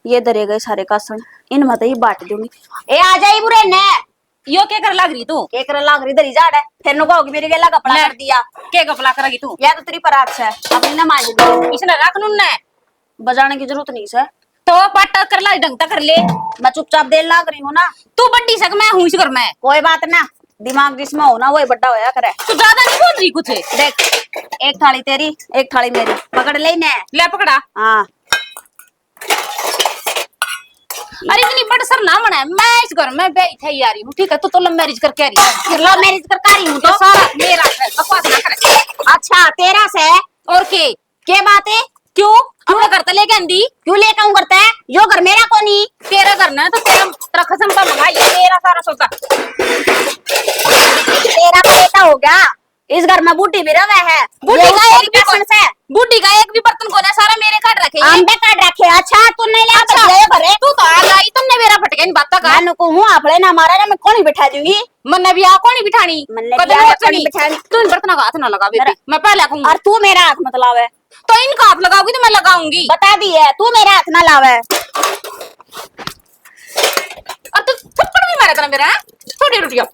ये दरे गए सारे कासन इन मत ही बांट दूंगी। ए आ जाई बुरे ने यो क्या कर लाग रही तू? के कर लाग रही दरी जाड़ है फिर नु कहोगी मेरी गेला कपड़ा कर दिया। के कपड़ा करेगी तू? या तो तेरी परात से अपनी ना मांझ ली इसने रख नून ने बजाने की जरूरत नहीं से तो पाटा कर ला ढंग तक कर ले। मैं चुपचाप देर लाग रही हूँ ना। तू बड्डी सक मैं हूं इस घर में। कोई बात ना दिमाग जिसमें हो ना वही बड्डा होया करे। तू ज्यादा नहीं बोल रही कुछ। देख एक थाली तेरी एक थाली मेरी पकड़ ले ने ले पकड़ा। हाँ अरे इतनी बड़ सर ना मना है मैं इस घर में बैठ ही आ रही हूँ ठीक है। तो लव मैरिज करके आ रही है। फिर लव मैरिज कर रही हूँ तो सारा मेरा है बकवास ना करे। अच्छा तेरा से और के बात है क्यों अपना घर तले के अंदी क्यों लेकर हूँ करता है यो घर मेरा को नहीं तेरा घर ना तो तेरा कसम का मंगा ये मेरा सारा सोता तेरा तो बेटा हो गया। इस घर में बूटी भी रवा है बूटी का एक भी से बूटी का एक भी बर्तन को ना सारा मेरे काट रखे आंबे काट रखे। अच्छा तू नहीं ले अच्छा घरे तू तो आ गई तुमने मेरा फटके इन बात का मैं को हूं आपले ना मारा ना मैं कौन बिठा दूंगी। मन्ने भी आ कौन बिठानी कदम नहीं बिठानी तू इन बर्तनों का हाथ ना लगा बेबी मैं पहले कहूंगी। और तू मेरा हाथ मत लावे तो इनका हाथ लगाओगी तो मैं लगाऊंगी बता दी है तू मेरा हाथ ना लावे। और तू थप्पड़ भी मारा था मेरा छोटी रोटियां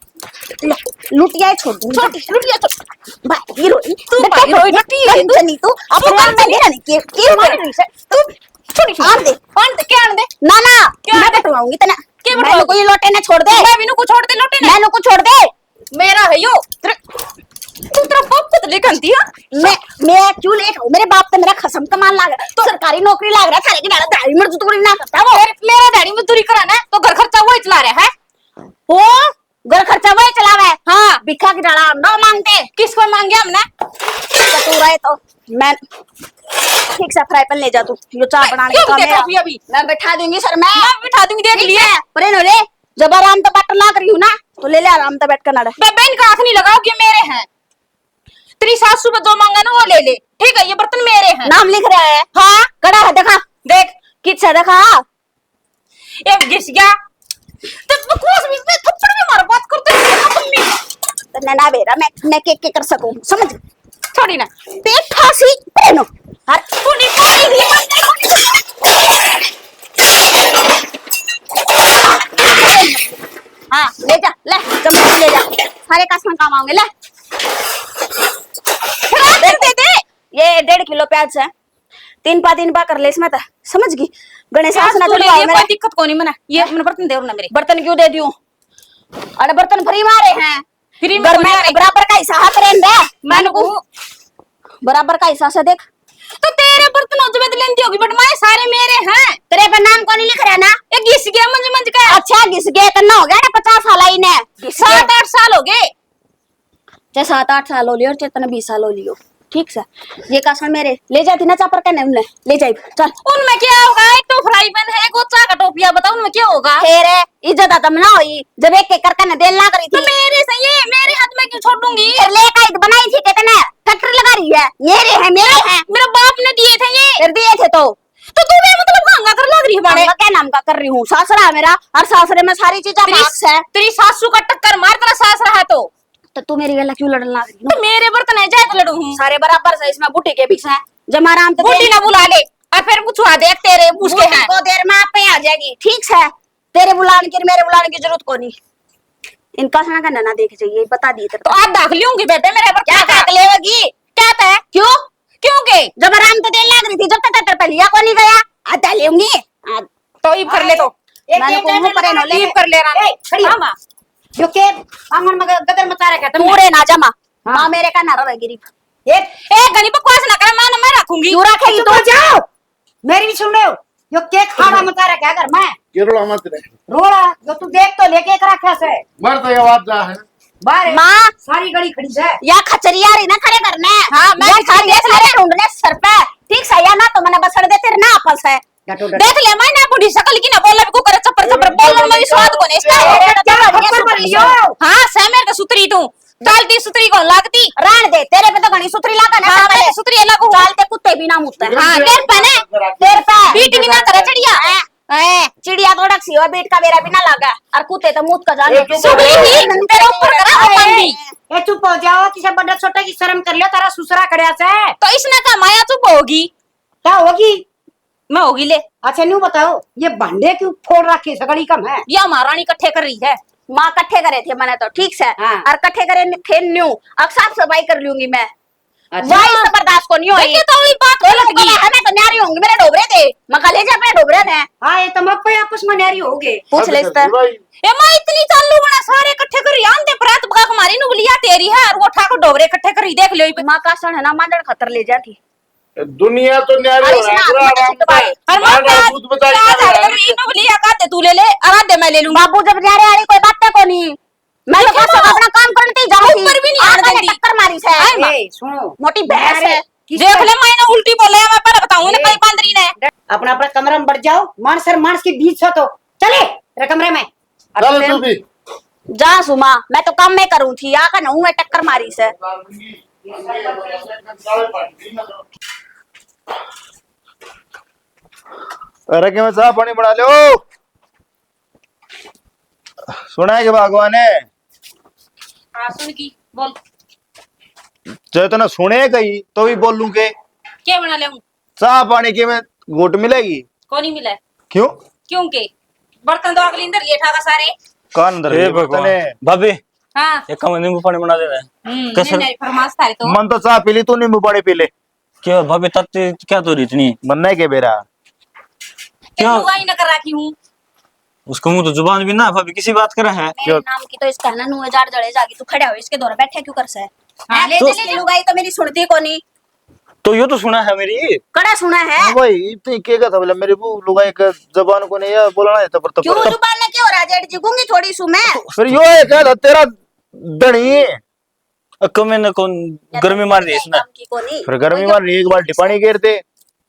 लुटिया छोड़ दूंगी छोटी लुटिया छोड़ भाई हीरोइन तू भाई हीरोइन नहीं तू अपने काम में देना नहीं के मार रही है तू छोटी आन दे क्या आन दे ना मैं बटवाऊंगी तना के मैं को ये लोटे ने छोड़ दे मैं भी को छोड़ दे लोटे ने मैं को छोड़ दे मेरा है यो तू तेरा बाप को तो लेकर आती है मैं क्यों लेट हूं मेरे बाप तो मेरा खसम कमान लाग रहा तो सरकारी नौकरी लाग रहा थारे की डाला दाढ़ी मजदूरी ना करता वो मेरा डैडी मजदूरी कराना है तो घर खर्चा वही चला रहा है। ओ घर खर्चा वही चलावे हाँ भिखा की डाला हम ना मांगते किसको मांगे हमने तू रहे तो मैं ठीक से फ्राई पैन ले जा तू यो चाय बनाने का मेरा अभी मैं बैठा दूंगी सर मैं बिठा दूंगी देख लिया पर नो रे जब आराम तो बट लाग रही हूं ना तो ले ले आराम तो बैठ कर ना बहन का हाथ नहीं लगाओ कि मेरे हैं तेरी सासू में जो मांगा ना वो ले ले ठीक है। ये बर्तन मेरे हैं नाम लिख रहा है हाँ कड़ा है देखा देख किस है देखा ये घिस गया तो बकवास में इसमें थप्पड़ भी मार बात करते हैं तो ना बेरा मैं के कर सकूं समझ छोड़ी ना पेट फांसी पहनो हर तूने फाड़ी भी हाँ ले जा ले चम्मच ले जा सारे कासमान काम आओगे ले दे ये 1.5 किलो प्याज है 3 पा कर ले इसमें तो समझ गई गणेश आसना चढ़वा मेरा दिक्कत कोनी मना ये मैंने बर्तन दे ना मेरे बर्तन क्यों दे दियो अरे बर्तन फ्री मारे हैं फ्री में बराबर का हिस्सा हाथ रेन दे मैंने को बराबर का हिस्सा से देख तो तेरे बर्तन हो तो लेंदी होगी बट मारे सारे मेरे हैं तेरे पर नाम कौन लिख रहा है ना ये घिस गया मंज का अच्छा घिस गया करना हो गया 50 साल आई ने 7-8 साल हो गए चाहे 7-8 साल हो लियो चेतन 20 साल हो लियो ठीक से ये कासण मेरे ले जाती ना चापर कहने उनने ले जाई चल उनमें क्या होगा एक तो फ्राई पैन है गोचा का टोपिया बताओ उनमें क्या होगा फिर इज्जत आता ना हुई जब एक कर कहने देन ला करी थी तो मेरे से ये मेरे हाथ में क्यों छोड़ दूंगी फिर ले का बनाई थी कहते ना फैक्ट्री लगा रही है मेरे हैं मेरे बाप ने दिए थे ये फिर दिए थे तो तू भी मतलब महंगा कर लग रही है हमारे क्या नाम का कर रही हूँ सासरा है मेरा और सासरे में सारी चीजें मार्क्स है तेरी सासू का टक्कर मार तेरा सासरा है तो तू मेरी गला क्यों लड़न लग रही तो मेरे बर्तन है जाए तो लड़ू हूँ सारे बराबर से इसमें बूटी के पीछे जमा आराम तो बूटी ना बुला ले और फिर पूछवा देख तेरे उसके हैं को देर में आप पे आ जाएगी ठीक है तेरे बुलाने की मेरे बुलाने की जरूरत को नहीं इनका सना का ना देख चाहिए बता दिए तो आप दाख लूंगी बेटे मेरे पर क्या दाख लेगी क्या था क्यों क्यों के जब आराम तो देर लग रही थी जब तक पर लिया को नहीं गया आता लेंगी तो ये कर ले तो मैंने को परे नो ले कर ले रहा खड़ी मां जो के आंगन में गदर मचा रखा तुम पूरे ना जमा मां मेरे का ना रहे गिरी एक गनी बकवास ना करे मैं रखूंगी क्यों रखेगी तो जाओ मेरी भी सुन रहे हो यो के खाना मचा रखा घर में केरला मत रे रोड़ा जो तू देख तो लेके एक रखा से मर तो ये आवाज जा है बाहर मां सारी गड़ी खड़ी है या खचरिया रही ना खड़े करने हां मैं खड़े सारे ढूंढने सर पे ठीक से या ना तो मैंने बसड़ दे तेरे ना आपस है देख ले मैं ना बुढ़ी शकल की ना बोला भी को करे चप्पर चप्पर बोलने में स्वाद को नहीं इसका हां समेर का सुतरी तू डालती सुतरी को लागती रान दे तेरे पे तो घनी सुतरी लागा ना हां मैं सुतरी अलग हूं डालते कुत्ते भी ना मुतते हां तेरे पे ने तेरे पे बीट भी ना करे चिड़िया ए चिड़िया तो डक्सी हो बीट का बेरा भी ना लागा और कुत्ते तो मुत का जाने सुबली ही तेरे ऊपर करा अपंदी ए चुप हो जाओ किसे बड़ा छोटे की शर्म कर लियो तारा सुसरा खड़या से तो इसने का माया चुप होगी क्या होगी मैं होगी ले अच्छा न्यू बताओ ये भांडे क्यों फोड़ रखी सकड़ी कम है? या महारानी इकट्ठे कर रही है। माँ इकट्ठे करे थे मैंने तो ठीक से हाँ। और इकट्ठे करे थे न्यू अब साफ सफाई कर लूंगी मैं। अच्छा। वही से बर्दाश्त को नहीं देखिए होगी तो वाली बात तो गलत लोग की। हमें तो न्यारी होंगी मेरे डोबरे थे मैं ले जा अपने डोबरे ने हाँ ये तुम आपस में नारी हो गए। पूछ ले इस तरह भाई ए मां इतनी चालू बना सारे इकट्ठे कर रही आंधे प्रात बगा हमारी नुगलिया तेरी है और वो ठाकुर डोबरे इकट्ठे कर रही देख लियो। माँ का सन है ना मांडर खतर ले जाती दुनिया तो न्यारी अरे हो रहा है सुना, पूरा मुझे तो भाई, और मां मां दूध बताई कर रहा है। नुगलिया का दे तू ले ले आराध्य मैं ले लूंगा। बाबू जब न्यारे वाली कोई बात को नहीं मैं तो बस अपना काम करती जाऊँ ऊपर भी नहीं आने देती। टक्कर मारी से ए सुनो मोटी भैंस है देख ले मैंने उल्टी बोले मैं पहले बताऊं ना कई बंदरी ने। अपना अपना कमरा में बढ़ जाओ मानस के बीच हो तो चले रे कमरे में। चल तू भी जा सुमा मैं तो काम में करूँ थी या का नहूं टक्कर मारी से अरे कि मैं चाह पानी बना लो सुना है कि भगवान है हां सुन की बोल जो तो ना सुने कही तो भी बोल लूं के क्या बना ले चाह पानी की में घूट मिलेगी को नहीं मिला क्यों क्यों के बर्तन तो अगली अंदर लिए ठाका सारे। कान अंदर हे ये भगवान तने भाभी हां एक कम नींबू पानी बना दे रहे कैसे? नहीं फरमाइश थारी तो मन तो चाह पी ली तू नींबू पानी पी ले क्यों भाभी तत्ती क्या तो रही इतनी बनना है के बेरा क्यों? लुगाई न कर रखी हूं उसको मुंह तो जुबान भी ना भाभी किसी बात करे है मेरे नाम की तो इसका ना नुए जाड़ जड़े जागी तू खड़ा हो इसके दौर बैठे क्यों कर से हाँ, ले तो ले ले लुगाई तो मेरी सुनती को नहीं तो यो तो सुना है मेरी कड़ा सुना है हाँ भाई इतनी के का था बोला मेरे वो लोग एक जबान को नहीं है बोलना है तब क्यों जुबान ने क्यों राजेट जी गूंगी थोड़ी सु मैं फिर यो है क्या था तेरा धनी कमे न कौन गर्मी मार रही है इसने काम की को नहीं फिर गर्मी मार रही एक बाल्टी पानी गिरते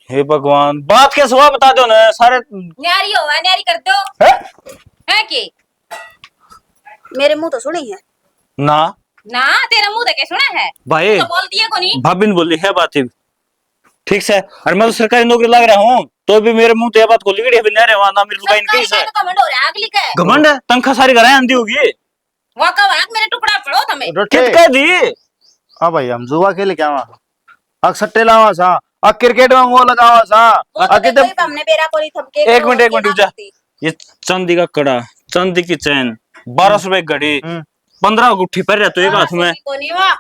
हे भगवान बात कैसे हुआ बता दो ना सारे न्यारी हो न्यारी कर दो है है के मेरे मुंह तो सुनी है ना ना तेरा मुंह देखे सुना है भाई तो बोल दिए को नहीं। भाभी ने बोली है बात ही ठीक से और मैं तो सरकारी नौकरी लग रहा हूँ तो भी मेरे मुंह तो ये बात को लिगड़ी है नहीं वहां ना मेरी लुगाई नहीं सरकारी है का कमेंट हो रहा है अगली का घमंड है तनखा सारी घर आंधी होगी वहां का वहां मेरे टुकड़ा पड़ो तुम्हें रट्टे कित कह दी हाँ भाई हम जुआ खेले क्या वहाँ अक सट्टे लावा सा अक क्रिकेट में वो लगावा सा वो तो अके देखो ही हमने बेरा को नहीं थमके एक मिनट रुक जा ये चांदी का कड़ा चांदी की चैन 1200 रुपए की घड़ी 15 गुट्ठी पर तो एक हाथ में को नहीं वा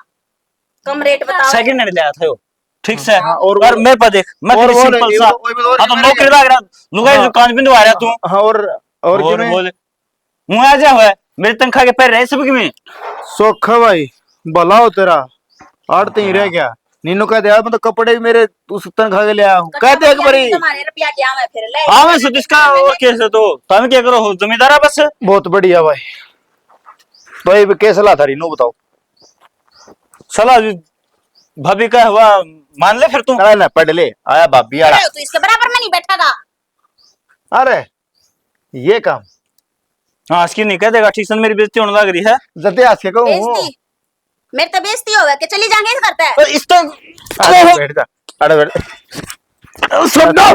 कम रेट बताओ सेकंड हैंड ले आया था यो ठीक से हाँ, और और मेरे पास देख मैं और तेरी वो सिंपल नहीं, सा वो हाँ तो नहीं नौकरी लग रहा लुगाई हाँ। दुकान बिंदु आ रहा तू हाँ और और किमें? बोले मुंह आ जा हुआ है मेरे तनखा के पैर रहे सब की में सोखा भाई भला हो तेरा आड़ते ही रह गया नीनू कह दिया मैं तो कपड़े भी मेरे उस तनखा के ले आया हूँ कह दे एक बारी तुम्हारे रुपया क्या मैं फिर ले हाँ मैं सतीश का और कैसे तो तुम क्या करो हो जमींदार बस बहुत बढ़िया भाई तो ये कैसे सलाह था रीनू बताओ सलाह भाभी का हुआ मान ले फिर तू अरे ना पढ़ ले आया भाभी आड़ा तो इसके बराबर में नहीं बैठा था अरे ये काम हाँ इसकी नहीं कह देगा ठीक से मेरी बेइज्जती होने लग रही है जते आज के कहूँ बेइज्जती मेरे तो बेइज्जती होगा कि चली जाएंगे करता है तो इस तो बैठ जा अरे बैठ सुनो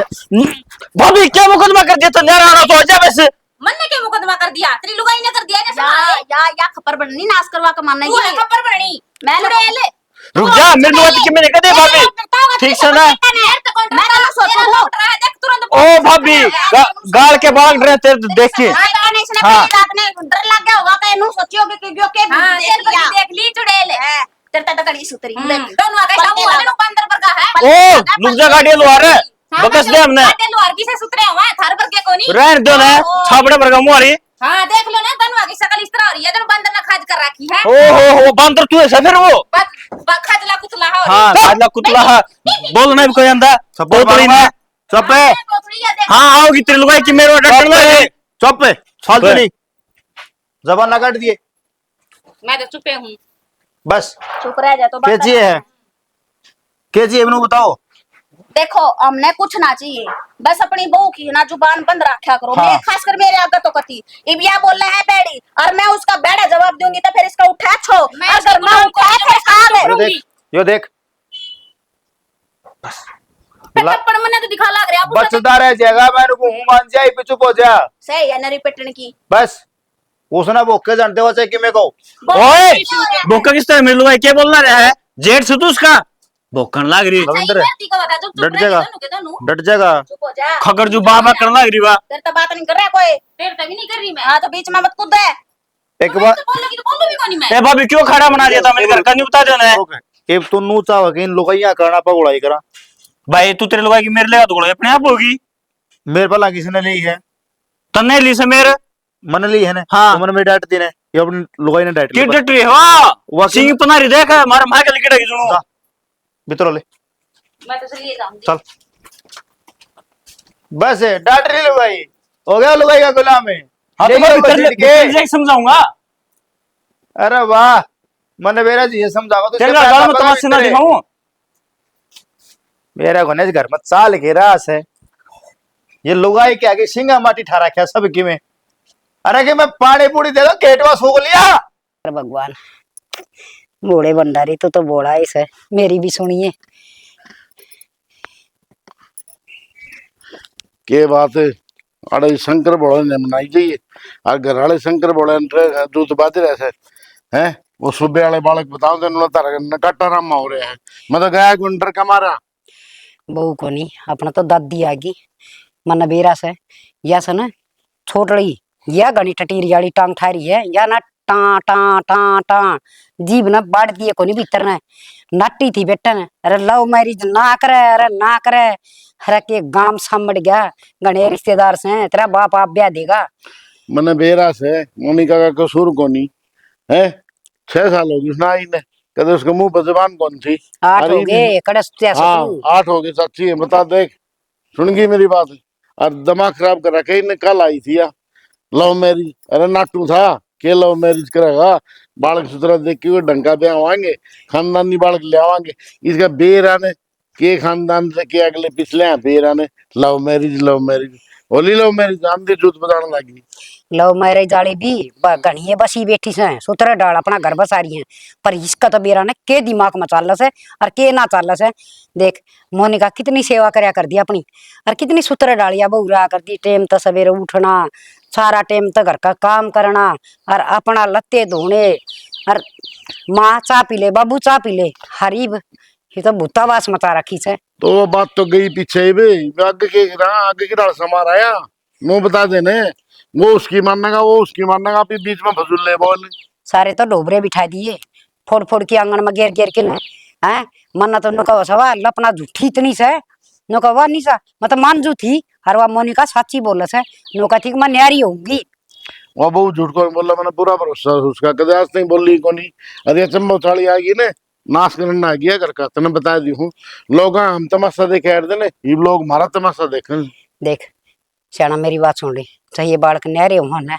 भाभी क्या मुकदमा कर दिया तो न्यारा आना तो आजा वैसे मन ने क्या मुकदमा कर दिया तेरी लुगाई ने कर दिया ना या सब या खपर बननी नाश करवा का मानना तू है ही खबर बनी मैं चुड़ैल ले रुक जा मेरे नौती के मैंने कह दे भाभी ठीक से ना मैं तो सोचू हूँ ओ भाभी गाल के बाल रहे तेरे देख के इसने हाँ। पहली रात में डर लग गया होगा कि इन्हों सोचियो कि जो के हां देख ली चुड़ैल तेरे तो कड़ी सुतरी दोनों आ गए सब मुंह ने बंदर पर का है ओ रुक जा गाड़ी लो आ रहे बकस दे हमने आते लोहार की से सुतरे हुआ थार पर के कोनी रहने दो ना छापड़े पर गमू वाली हां देख लो ना धनवा की शकल इस तरह हो रही है जन बंदर ने खाज कर रखी है ओ हो बंदर तू ऐसा फिर वो खजला कुतला हो हाँ काजला कुतला है बोलना भी कोई अंदा सपोर्ट तो करूंगा चुप है हाँ आओगी तेरे लुगाई की मेरे डटन में चुप है फालतू नहीं जबान ना काट दिए मैं तो चुपे हूं बस चुप रह जा तो क्या चाहिए है क्या चाहिए इन्हों बताओ देखो हमने कुछ ना चाहिए बस अपनी बहू की ना जुबान बंद रखा करो हाँ। मैं खासकर मेरे आगे तो कती इबिया बोल रहा है बेड़ी और मैं उसका बेड़ा जवाब दूंगी तो फिर इसका उठा छो मैं अगर इसकी मैं गुलाम को उठा नहीं के खा यो ले देख यो देख टप्पड़ मने तो दिखा लग रहा है बचदा रह जाएगा मैं को हूं मान जाए पे चुप हो जा सही है नरी पिटन की बस उसने भोके जानते हो चाहे कि मैं को ओए बोका किस तरह मेरे लुगाई क्या बोलना रहा है जेठ से तू उसका भोकन लाग रही लविंदर ती का बता, चुप डट रह जाएगा। दोनों के दोनों। डट जाएगा। चुप हो जा। खकर जो बाबा करने लाग रही बा। तेरे तो बात नहीं कर रहा कोई। तेरे तभी नहीं कर रही मैं। हाँ तो बीच में मत कूद दे। एक बार तो बोल लगी तो बोलूं भी कोनी मैं। ए भाभी क्यों खड़ा बना दिया था मेरे घर का नहीं बता देना है। ये तो नू चाव के इन लुगाइया करना पगड़ाई करा। भाई तू तेरे लोग की मेरे लेगा तो अपने आप होगी। मेरे पाला किसने ली है? तन्ने ली से मेरे मन ली है ना? हाँ। तो मन में डांट दी ने ये अपनी लुगाई ने डांट ली। किट डट रही है वाह वाह, सिंह पनारी देख मार मार के लिखड़ा की सुनो। जा, भीतर ले मैं तो चलिए जाऊंगी। चल। बस है डांट रही लुगाई। हो गया लुगाई का गुलाम है। हाँ तो ले मैं गया भीतर बसीर के। ले समझाऊंगा। अरे वाह मन मेरा जी ये समझाओ तो तेरे इसके घर बाद में पता तमाशा ना नहीं तेरे। दिखाऊं। मेरा गणेश घर में चाल के रास है। ये लुगाई के आगे सिंगा माटी ठा रखा सब की में। अरे कि मैं पानी पूरी दे दो केटवा सूख लिया। अरे भगवान बूढ़े भंडारी तो बोला इस है, मेरी भी सुनिए। के बात है अरे शंकर बोले ने मनाई जाइए और घर वाले शंकर बोले दूध बात रहे हैं वो सुबह वाले बालक बताओ तो कट्टा राम हो रहे हैं मतलब गया गुंडर का मारा बहू को नहीं अपना तो दादी आगी मन बेरा से या से ना छोटड़ी या घनी टटीरी वाली टांग थारी है या ना टा टा टा टा जीभ ना बाढ़ दिए को नहीं भीतर ने नाटी थी बेटा ने। अरे लव मैरिज ना करे, अरे ना करे। अरे के गांव सामड़ गया घने रिश्तेदार से तेरा बाप आप ब्याह देगा। मैंने बेरा से मोनिका का कसूर को नहीं है 6 साल होगी उसने आई ने कहते उसके मुंह पर जुबान कौन थी 8 अरे हो गए कड़स हाँ 8 हो गए सच्ची है बता देख सुन गई मेरी बात और दिमाग खराब कर रखा इन्हें कल आई थी या लव मैरिज अरे नाटू था के लव मैरिज करेगा बालक सुतरा देख के ढंग का ब्याह आएंगे खानदानी बालक ले आवांगे इसका बेरा ने के खानदान से के अगले पिछले बेरा ने love marriage Holi love marriage आंधी जूत बताने लगी लव मैरिज वाली भी घनी बसी बैठी से सुतरे डाल अपना घर बसा रही है पर इसका तो बेरा ने के दिमाग में चाल है और के ना चाल है। देख मोनिका कितनी सेवा करया कर दी अपनी और कितनी सुतरे डालिया बहुरा कर दी। टेम तो सवेरे उठना सारा टेम तो घर का काम करना और अपना लत्ते धोने और माँ चा पी ले बाबू चा पी ले हरीब ये तो भूतावास मचा रखी से। तो वो बात तो गई पीछे आगे की डाल समार आया नो बता देने वो उसकी मानेगा वो उसकी मानेगा अभी बीच में फजूल ले बोल सारे तो ढोबरे बिठा दिए फोड़ फोड़ के आंगन में घेर घेर के हैं मन्ना तो नुका सवा लपना झूठी इतनी से नुका वाह नहीं सा मतलब मान जू थी हर वाह मोनिका सच्ची बोलस है नुका थी मैं न्यारी होगी वो बहुत झूठ को बोला मैंने पूरा भरोसा उसका कदे आज नहीं बोली को नहीं अरे चंबा उछाली आ गई ने नाश करना आ गया घर का तने बता दी हूँ लोग हम तमाशा देखे यार देने ये लोग हमारा तमाशा देखें देख श्याना मेरी बात सुन ली चाहिए बालक न्यारे होना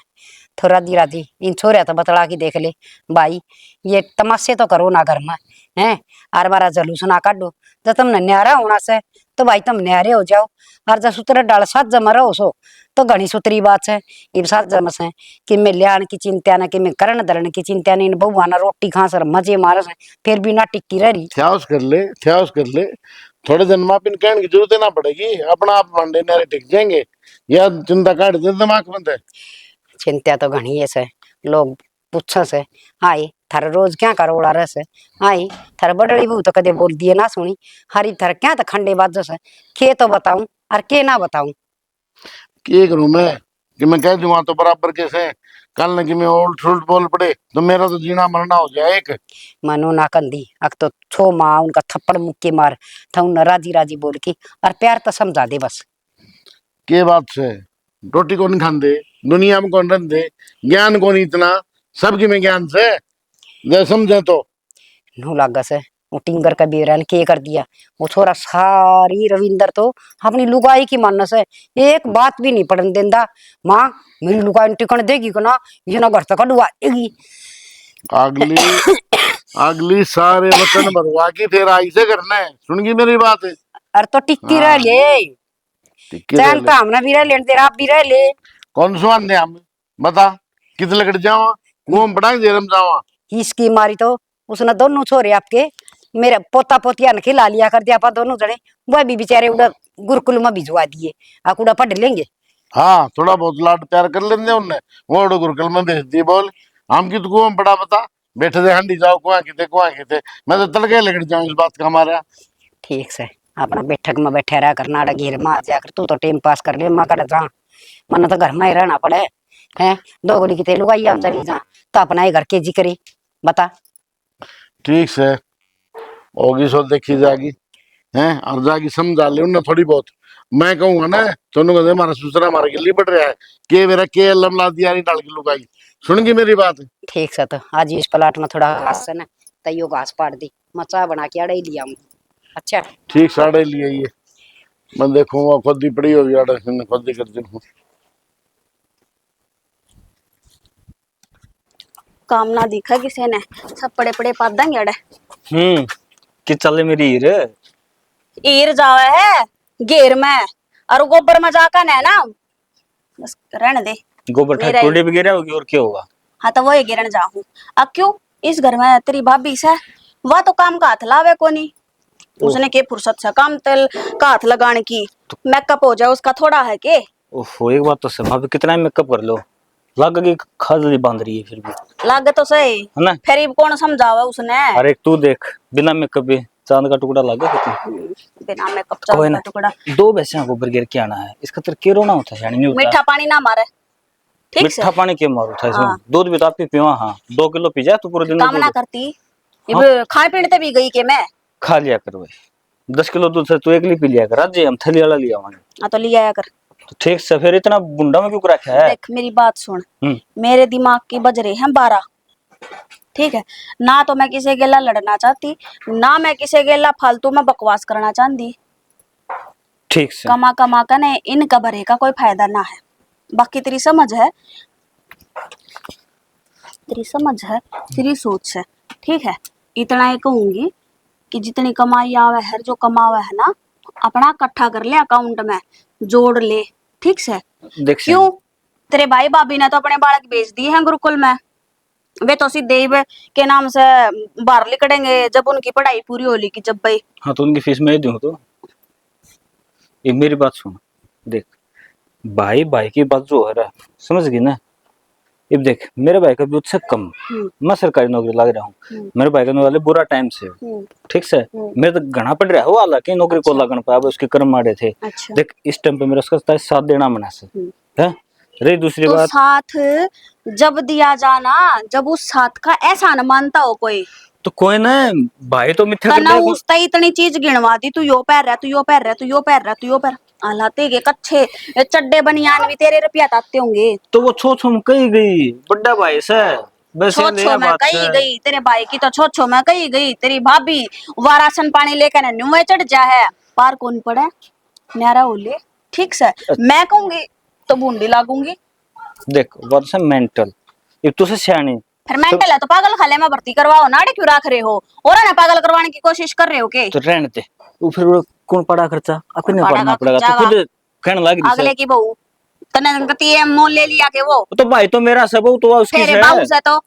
तो राधी राधी इन छोरिया तो बतला के देख ले भाई ये तमाशे तो करो ना घर में हैं आर बारा जलूस ना काटो जब तुमने न्यारा होना से तो भाई तुम न्यारे हो जाओ और जब सूत्र डाल साथ जमा रहो सो तो घनी सूत्री बात है इन साथ जमा से कि मैं लियान की चिंता ना कि मैं करण धरण की चिंता नहीं बहुआ ना रोटी खा सर मजे मार से फिर भी ना टिक्की रही थ्यास कर ले थोड़े दिन में पिन कहने की जरूरत ना पड़ेगी अपना आप मंडे नारे टिक जाएंगे या चिंता काट दे दिमाग में चिंता तो घनी है से लोग पूछा से आई थारे रोज क्या करोड़ा रस है आई थारे बड़ड़ी बहू तो कदे बोल दिए ना सुनी हरी थारे क्या तो खंडे बाजो से के तो बताऊं और के ना बताऊं क्या करूं मैं कि मैं कह दूंगा तो बराबर कैसे कल न कि मैं उल्ट सुल्ट बोल पड़े तो मेरा तो जीना मरना हो जाए एक मनु ना कंदी अक तो छो माँ उनका थप्पड़ मुक्के मार था उन राजी राजी बोल की और प्यार तो समझा दे बस के बात से रोटी कौन खाते दुनिया में कौन रंधे ज्ञान कौन इतना सबकी में ज्ञान से जय समझे तो नू लागा से वो टिंगर का बेरन के कर दिया वो छोरा सारी रविंदर तो अपनी लुगाई की मानस है एक बात भी नहीं पढ़ने देंदा माँ मेरी लुगाई टिकन देगी को ना ये ना घर तक कटवा देगी अगली अगली सारे वचन भरवा की फिर आई से करना है सुन गई मेरी बात है अरे तो टिक्की रह ले टिक्की चैन तो हमने भी रह ले तेरा आप भी रह ले कौन सुन दे हम बता कित लकड़ जावा घूम पड़ाएंगे देरम जावा इसकी मारी तो उसने दोनों छोरे आपके मेरे पोता पोतिया ने खिला लिया कर दिया आप दोनों जने वह भी बेचारे उड़ा गुरुकुल में भिजवा दिए आप उड़ा पढ़ लेंगे हाँ थोड़ा बहुत लाड प्यार कर लेंगे उनने वो गुरुकुल में भेज दिए बोल हम की तो घूम पड़ा बता बैठे दे हंडी जाओ कुआ किते मैं तो तड़के लगड़ जाऊं इस बात का हमारा। ठीक से अपना बैठक में बैठे रहा करना घेर मार जाकर तू तो टाइम पास कर ले, मैं कर जा मन तो घर में ही रहना पड़े है। दो गोली की तेल उगाई हम चली जा तो अपना ही घर के जी करी बता। ठीक से होगी सो देखी जाएगी हैं और जाके समझा ले उन्हें थोड़ी बहुत। मैं कहूंगा ना दोनों कहते हमारा ससुरा हमारे गिल्ली बढ़ रहा है के मेरा के लमला दिया नहीं डाल के लुगाई सुनगी मेरी बात। ठीक से तो आज इस प्लाट में थोड़ा घास है ना तैयो घास पाड़ दी मचा बना के अड़े लिया हूँ। अच्छा ठीक साढ़े लिए ये मैं देखूंगा खुद ही पड़ी होगी आड़े खुद ही कर दूँ। काम ना दिखा किसी ने सब पड़े पड़े पा देंगे अड़े। कि चले मेरी हीर ईर जावे है घेर में और गोबर में जाकर है ना बस रहने दे। गोबर मेरा टोड़े भी गिरा होगी और क्या होगा। हाँ तो वो ही गिरन जाऊं अब क्यों इस घर में तेरी भाभी से वह तो काम का हाथ लावे को नहीं उसने के फुर्सत से काम तेल का हाथ लगाने की मेकअप हो जाए उसका थोड़ा है के। ओहो एक बात तो सही भाभी कितना मेकअप कर लो लगेगी खाली बांध रही है फिर भी लागे तो सही है ना। फिर भी कौन समझावा उसने। अरे तू देख बिना मेकअप भी चांद का टुकड़ा लगे कितनी बिना मेकअप कोई चावल ना का टुकड़ा दो भैंसा गोबर गिर के आना है इसका तेरे के रोना होता है यानी नहीं होता। मीठा पानी ना मारे ठीक से मीठा पानी के मारो था इसमें हाँ। दूध भी तो आप ही पीवा। हाँ 2 किलो पी जाए तो पूरे दिन में काम ना दूध करती ये खाए पीने ते भी गई के मैं खा लिया कर भाई 10 किलो दूध से तू एक ली पी लिया कर आज हम थैली वाला लिया हमारे हाँ तो लिया कर। तो ठीक से फिर इतना बुंडा में क्यों रखा है। देख मेरी बात सुन मेरे दिमाग की बज रहे हैं 12 ठीक है ना तो मैं किसी गेला लड़ना चाहती ना मैं किसी गेला फालतू में बकवास करना चाहती। ठीक से कमा कमा कर ने इन कबरे का कोई फायदा ना है। बाकी तेरी समझ है तेरी सोच है ठीक है। इतना ही कहूंगी कि जितनी कमाई आवे है जो कमावे है ना अपना इकट्ठा कर ले अकाउंट में जोड़ ले ठीक से। देख क्यों तेरे भाई भाभी ने तो अपने बालक भेज दिए हैं गुरुकुल में वे तो सीधे ही के नाम से बाहर निकलेंगे जब उनकी पढ़ाई पूरी होली की जब भाई। हाँ तो उनकी फीस मैं ही दूं तो ये मेरी बात सुन देख भाई भाई की बात जो है रहा समझ गई ना। अब देख मेरे भाई का भी उससे कम मैं सरकारी नौकरी लग रहा हूँ मेरे भाई का वाले बुरा टाइम से ठीक से मेरे तो घना पड़ रहा है वो हालांकि नौकरी को लगन पाया उसके कर्म मारे थे। अच्छा। देख इस टाइम पे मेरा उसका साथ देना मना से है। रही दूसरी तो बात साथ जब दिया जाना जब उस साथ का ऐसा न मानता हो कोई तो कोई ना भाई तो मिथ्या कर ना देगा। उसता इतनी चीज गिनवा दी तू यो पैर रहा तू यो पैर रहा तू यो पैर रहा तू यो पैर आलाते के कच्चे चड्डे बनियान भी तेरे रुपया ताते होंगे। तो वो छो छो में कही गई बड्डा भाई से वैसे छो छो में कही गई तेरे भाई की तो छो छो में कही गई तेरी भाभी वह राशन पानी लेकर नुए चढ़ जा है पार कौन पड़े न्यारा ओले ठीक से मैं कहूंगी तो बूंदी लागूंगी। देख वो से मेंटल एक तो से सियानी फिर मेंटल है तो पागल खाले में भर्ती करवाओ नाड़े क्यों रख रहे हो और ना पागल करवाने की कोशिश कर रहे हो के। तो रहने दे वो फिर वो कौन पड़ा खर्चा अपने पड़ना पड़ेगा तो खुद कहने लग रही अगले की बहू तने गति है मोल ले लिया के वो तो भाई तो मेरा सब तो उसकी तेरे बाबू से तो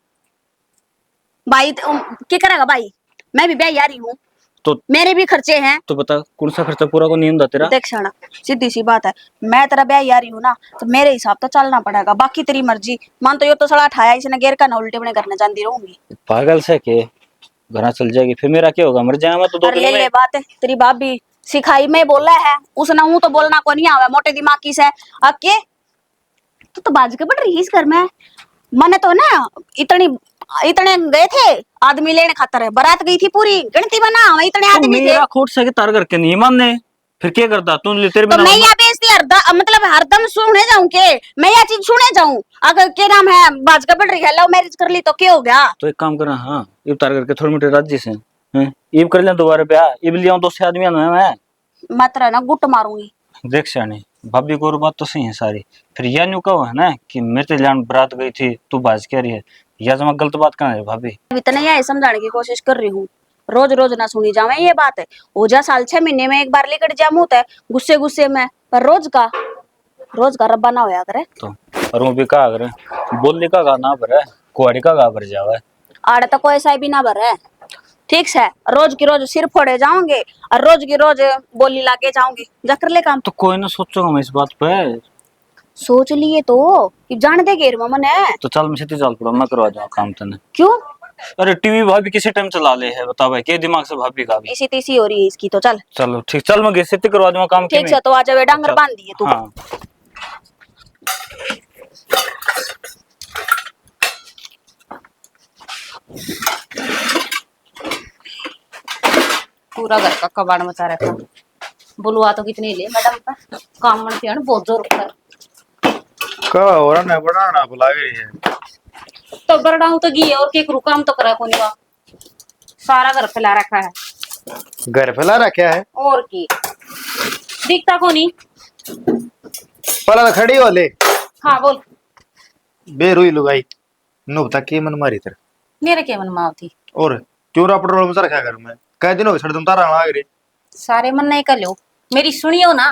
भाई क्या करेगा भाई मैं भी ब्याह यारी हूँ तो मेरे भी खर्चे हैं। तो बता कौन सा खर्चा पूरा को नहीं होता तेरा। देख शाना सीधी सी बात है मैं तेरा ब्याह यारी हूँ ना तो मेरे हिसाब तो चलना पड़ेगा बाकी तेरी मर्जी मान तो ये तो सड़ा उठाया इसने गेर का ना उल्टे अपने घर में जानती रहूंगी पागल से के घर चल जाएगी फिर मेरा क्या होगा मर जाएगा मैं तो 2 दिन ले में। बात है तेरी भाभी सिखाई में बोला है उसने हूं तो बोलना को नहीं आवा मोटे दिमाग की से अके तो बाज के बढ़ रही है इस घर में मैंने तो ना इतने गए थे आदमी लेने खातर है बारात गई थी पूरी गिनती बना इतने तो आदमी थे। मेरा खोट से तार करके नहीं मानने फिर क्या करता तू तेरे तो मैं यहाँ बेचती मतलब हरदम सुने जाऊं के मैं यह चीज सुने जाऊं अगर के नाम है बाज का बढ़ रही है लव मैरिज कर ली तो क्या हो गया। तो एक काम करना हाँ ये तार करके थोड़ी मोटे राज्य से ये कर ले दोबारा ब्याह ये लिया 2 आदमी मैं मात्रा ना गुट मारूंगी। देख सियानी भाभी को बात तो सही है सारी फिर यह न्यू कहो है ना कि मेरे जान बरात गई थी तू बाज क्या रही है या जमा गलत बात करना है भाभी इतना यह समझाने की कोशिश कर रही हूँ रोज रोज ना सुनी जावे ये बात है हो जा साल 6 महीने में एक बार लेकर जा मुँह है गुस्से गुस्से में पर रोज का रब्बा ना होया करे तो और वो भी कहा करे बोलने का ना भरे कुआड़ी का भर जावे आड़े तो कोई सा भी ना भरे ठीक है रोज की रोज सिर फोड़े जाओगे और रोज की रोज बोली लाके जाऊंगी जाकर ले काम। तो कोई ना सोचूंगा मैं इस बात पे सोच लिए तो कि जान दे घेर में मने तो चल मैं सीधी चल पड़ा मैं करवा जाऊँ काम तने क्यों अरे टीवी भाभी किसी टाइम चला ले है, बता भाई, के दिमाग से भाभी का भी। इसी तीसी हो रही है इसकी तो। चल चलो ठीक, चल मैं गैस करवा दूंगा काम ठीक है, तो आ जावे, डांगर बांध दिए तू। हाँ। पूरा घर का कबाड़ मचा रखा। बुलवा तो कितनी ले मैडम का, काम मन पियान बहुत जोर का है। का हो रहा है, बनाना बुला रही है। तो बरडाऊ तो गी है, और के करू, काम तो करा कोनी बा। सारा घर फैला रखा है। घर फैला रखा है और की दिखता कोनी। पला तो खड़ी हो ले। हाँ बोल। बेरुई लुगाई नुबता के मन मारी तेरे। मेरे के मन माव थी। और चोरा पेट्रोल में रखा घर में कई दिन हो गए छड़ तुम तारा आ गए। सारे मन नहीं कर लो, मेरी सुनियो ना।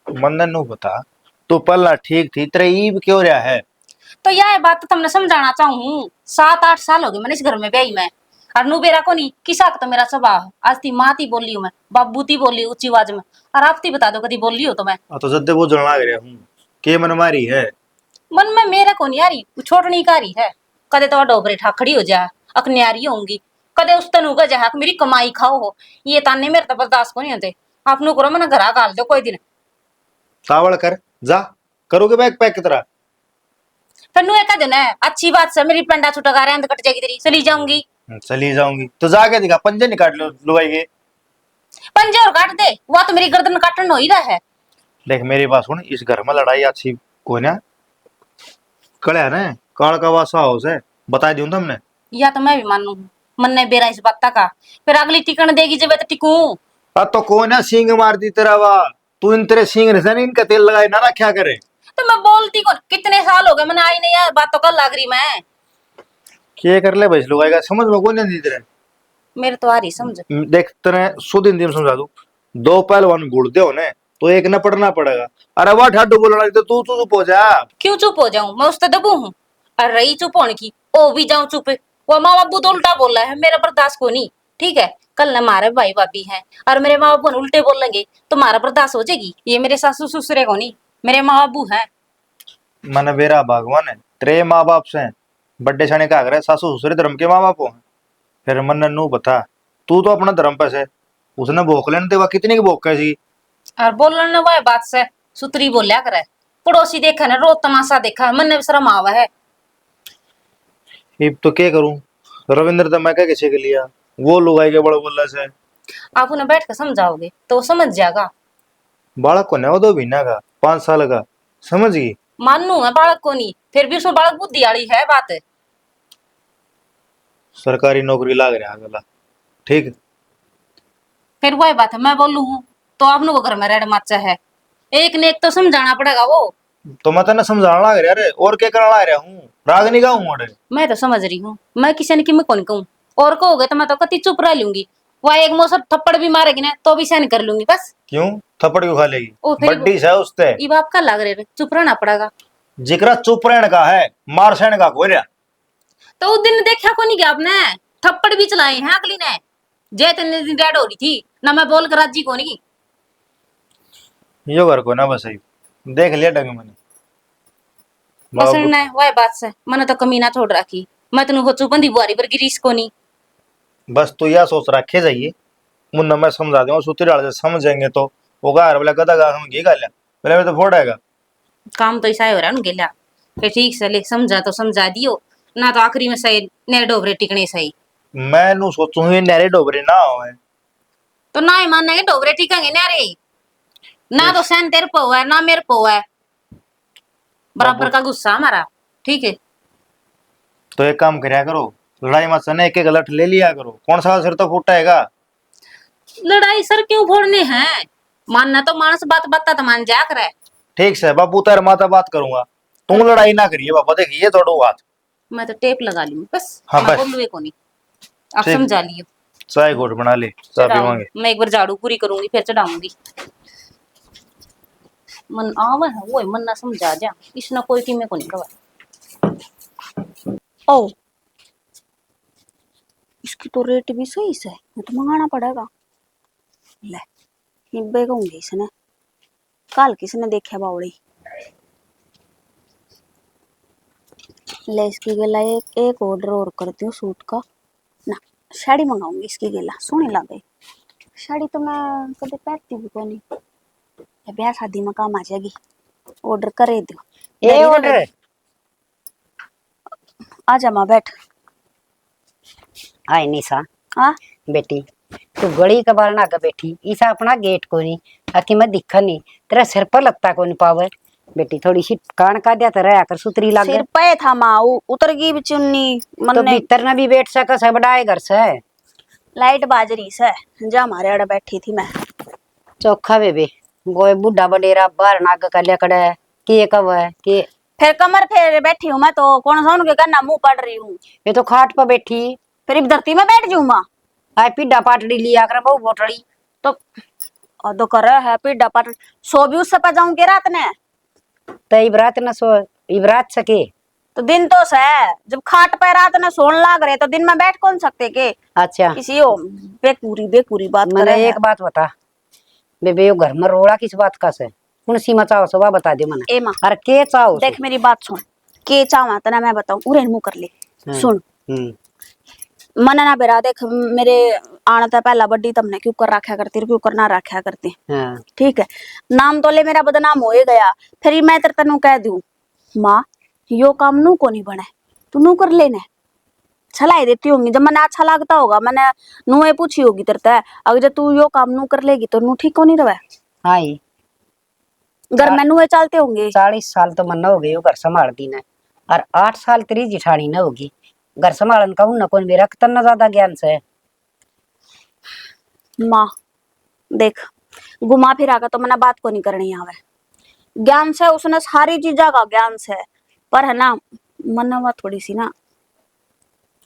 मन नु बता तो पल्ला ठीक थी तेरे ईब क्यों रहा है। तो यह बात तो तुमने समझाना चाहूँ। 7-8 साल हो गए मैंने इस घर में ब्याई में। और नु बेरा को नहीं किसा तो मेरा स्वभाव है। आज ती माँ ती बोली हूँ मैं, बाबू ती बोली ऊंची आवाज में। और आप ती बता दो कभी बोली हो तो मैं। तो जद्दे वो जलना लग रहा हूँ के मन मारी है। मन में मेरा को नहीं आ रही, छोटनी का रही है। कदे तो डोबरे ठाकड़ी हो जाए, अकन्यारी होंगी। कदे उस तनु का जहा मेरी कमाई खाओ हो। ये ताने मेरे तो बर्दाश्त को नहीं होते। आप नु करो, मैंने घरा गाल दो कोई दिन। तावड़ कर जा करोगे बैग पैक की तरह। फिर नु एक दिन है, अच्छी बात से मेरी पेंडा छुटा गा रहे कट जाएगी तेरी, चली जाऊंगी। चली जाऊंगी तो जाके दिखा पंजे निकाल लो लुगाई के। पंजे और काट दे, वो तो मेरी गर्दन काटन हो ही रहा है। देख मेरी बात सुन, इस घर में लड़ाई अच्छी कोई ना कड़े ना काल का वासा हाउस है बता दूं तुमने। या तो मैं भी मानू हूँ, मन ने बेरा इस बात का। फिर अगली टिकन देगी जब तो टिकू। तो कोई ना सींग मार दी तेरा वा। तू इन तेरे सींग ने इनका तेल लगाए ना रखा करे। तो मैं बोलती कौन, कितने साल हो गए मैंने आई नहीं यार, बात तो कल लग रही मैं। क्या कर ले भाई लुगाएगा समझ में कौन नहीं तेरे। मेरे तो आ रही समझ। देख तेरे शुद्ध हिंदी में समझा दू। दो पहलवान गुड़ते हो ने तो एक न पढ़ना पड़ेगा। अरे वाह ठाडू बोलना तो तू चुप हो जा। क्यों चुप हो जाऊं, मैं उस तो दबू हूँ। और रही चुप होने की, ओ भी जाऊं चुप। वो माँ बाबू तो उल्टा बोल रहा है, मेरा बर्दाश्त को नहीं। ठीक है, कल न हमारे भाई भाभी हैं और मेरे माँ बाबू उल्टे बोलेंगे तो हमारा बर्दाश्त हो जाएगी। ये मेरे सासू ससुरे को नहीं, मेरे माँ बाबू हैं। मन बेरा भगवान है तेरे माँ बाप से बड्डे छाने का आग्रह सासू ससुर धर्म के माँ बाप हो। फिर मन ने नू बता तू तो अपना धर्म पे से उसने भोक लेने देवा कितनी की भोक कैसी। और बोलन न वह बात से सुतरी बोलिया करे। पड़ोसी देखा ना रोज तमाशा देखा, मन ने भी शर्म आवा है। अब तो क्या करूं रविंद्र तो मैं क्या किसी के लिया वो लोग आएंगे बड़े बोलने से। आप उन्हें बैठ कर समझाओगे तो वो समझ जाएगा। बालक को वो 2 महीना का 5 साल का समझ गई। मानू है बालक को नहीं, फिर भी उसमें बालक बुद्धि वाली है बात। सरकारी नौकरी लाग रहा गला ठीक। फिर वही बात है, मैं बोलू हूँ तो आपने वो घर में रेड माचा है। एक ने एक तो समझाना पड़ेगा वो। तो मैं तेने समझाना लग रहा अरे और क्या करना लग रहा हूँ राग नहीं गाऊं अरे। मैं तो समझ रही हूँ, मैं किसी ने कि मैं कौन कहूँ। और कहोगे तो मैं तो कति चुप रह लूंगी। वह एक मौसम थप्पड़ भी मारेगी ना तो भी सहन कर लूंगी बस। क्यों थप्पड़ क्यों खा लेगी ओ फिर बड्डी से उसते। ये बाप का लग रहे चुप रहना पड़ेगा। जिकरा चुप रहने का है मार सहने का कोई रहा। तो उस दिन देखा को नहीं गया आपने, थप्पड़ भी चलाए हैं अगली ने। जय तेने दिन डेड हो रही थी ना, मैं बोल कर राजी को नहीं। यो घर को ना बस देख लिया डंग मैंने पसंद है वह बात से, मैंने तो कमी ना छोड़ रखी। मैं तेन हो चुपंदी बुआरी पर गिरीश को नहीं। बस तो यह सोच रखे जाइए मुन्ना मैं समझा दूंगा सूत्री डाल से समझेंगे तो वो गार बोला गदा गा हम घी गालिया बोले मैं तो फोड़ेगा। काम तो ऐसा ही हो रहा है गेला। फिर ठीक से ले समझा तो समझा दियो ना, तो आखिरी में सही नेरे डोबरे टिकने सही। मैं नु सोचूं ही नेरे डोबरे ना होए तो ना ही मानने के डोबरे टिकेंगे नेरे ना। तो सहन तेरे को है ना मेरे को है, बराबर का गुस्सा हमारा। ठीक है तो एक काम करया करो लड़ाई मत सने एक गलत ले लिया करो कौन सा सिर तो फूटेगा। लड़ाई सर क्यों फोड़ने हैं, मानना तो मानस बात बात तो मान जा करे। ठीक से बाबू तेरे माता बात करूंगा तुम लड़ाई ना करिए बाबा देखिए थोड़ो बात। मैं तो टेप लगा ली बस। हाँ, मैं बस। बोलूए को नहीं, आप ठीक। समझा लियो। चाय घोट बना ले चाय चढ़ाऊं। पीवांगे। मैं एक बार झाड़ू पूरी करूंगी फिर चढ़ाऊंगी। मन आवे है वो मन ना समझा जा, इसने कोई की में को नहीं कवा। ओ इसकी तो रेट भी सही से है तो मंगाना पड़ेगा। ले हिब्बे कहूंगी इसने, कल किसने देखा बावड़ी। ले इसकी गला एक ऑर्डर और करती हूँ सूट का ना। साड़ी मंगाऊंगी इसकी गला सोहनी लगे। साड़ी तो मैं कभी पहनती भी को नहीं। ये ब्याह शादी में काम आ जाएगी। ऑर्डर करे दो। ये ऑर्डर आजा माँ बैठ। आए निशा हाँ बेटी तू गली के बार ना आगे बैठी ईसा अपना गेट को नहीं आखि मैं दिखा नहीं तेरा सिर पर लगता को नहीं पावे बेटी थोड़ी सी कान का दिया तेरा आकर सुतरी लागे सिर पे था माँ उतर गई भी चुन्नी तो मन ने भीतर ना भी बैठ सका सब बढ़ाए घर से लाइट बाजरी से जा हमारे अड़ बैठी थी मैं। चौखा बेबे वो बुढ़ा बडेरा बाहर नाग का लिया कड़ा है के कब है के फिर कमर फेर बैठी हूँ मैं तो कौन सा उनके करना मुंह पड़ रही हूँ। ये तो खाट पर बैठी फिर इब धरती में बैठ जाऊँ माँ। आए पीढ़ा पाटड़ी लिया कर बहु बोटड़ी तो अदो कर है पीड़ा पाट सो भी उससे पा जाऊं के रात ने तो इबरात न सो इबरात सके तो दिन तो से जब खाट पे रात ने सोन लाग रहे तो दिन में बैठ कौन सकते के अच्छा किसी हो बेपूरी बात मैंने करे एक बात बता बेबे यो घर में रोड़ा किस बात का से कौन सी मचाओ सवा बता दे मने ए माँ अरे के चाहो देख मेरी बात सुन के चावा तना मैं बताऊं उरे मुंह कर ले सुन मन ना बेरा देख मेरे आने तो पहला बड्डी तमने क्यों कर रखा करती क्यों कर ना रखा करती हाँ ठीक है नाम तो ले मेरा बदनाम हो ही गया फिर मैं तेरे तनु कह दूं माँ यो काम नू को नहीं बने तू नू कर लेने छलाई देती होंगी जब मने अच्छा लगता होगा मैंने नू ये पूछी होगी तेरे ते अगर जब तू यो काम नू कर लेगी तो नू ठीक को नहीं रहे हाई घर में नू ये चलते होंगे 40 साल तो मन हो गए घर संभाल दी ने और 8 साल तेरी जिठानी न होगी घर संभालन का उन कौन मेरा कितना ज्यादा ज्ञान से माँ देख घुमा फिरा का तो मैंने बात को नहीं करनी आवे ज्ञान से उसने सारी चीजा का ज्ञान से पर है ना मनवा थोड़ी सी ना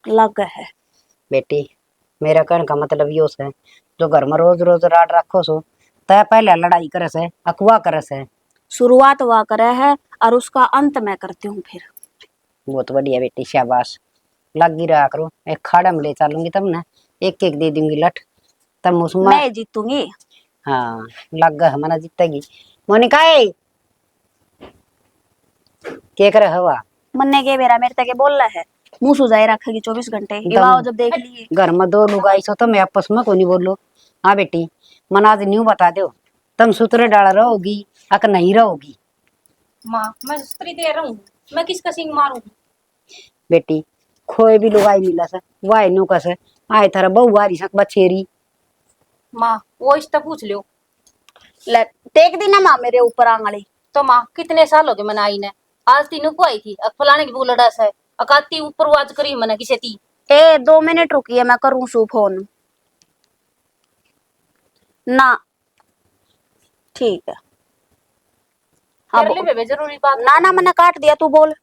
लग है बेटी मेरा कहने का मतलब यो है जो घर में रोज रोज राड रखो सो तय पहले लड़ाई करे से अकुआ करे से शुरुआत हुआ करे है और उसका अंत मैं करती हूँ फिर बहुत बढ़िया बेटी शाबाश लगी रहा करो एक खाड़ा में ले चलूंगी तब ना एक एक दे दूंगी लठ तब उसमें मैं जीतूंगी हाँ लग है मना जीतेगी मोनिका के करे हवा मन्ने के बेरा मेरे तक बोल रहा है मुंह सुजाए रखेगी 24 घंटे युवाओं जब देख लिए घर में 2 लोग आई सो तो मैं आपस में को नहीं बोलो हाँ बेटी मन आज न्यू बता दो तुम सूत्र डाल रहोगी अक नहीं रहोगी माँ मैं स्त्री दे रहा हूँ मैं किसका सिंग मारूं बेटी खोए भी लोग आई मिला से वाई नु कसे आए थारा बहु वारी सक बछेरी माँ वो इस तक पूछ लियो ले देख दी ना माँ मेरे ऊपर आंगली तो माँ कितने साल हो गए मैंने आई ने आज तीनों को आई थी अब फलाने की बुलड़ा से अकाती ऊपर वाज करी मैंने किसे ती ए 2 मिनट रुकिए मैं करूँ सू फोन ना ठीक है हाँ कर ले बेबे जरूरी बात ना मैंने काट दिया तू बोल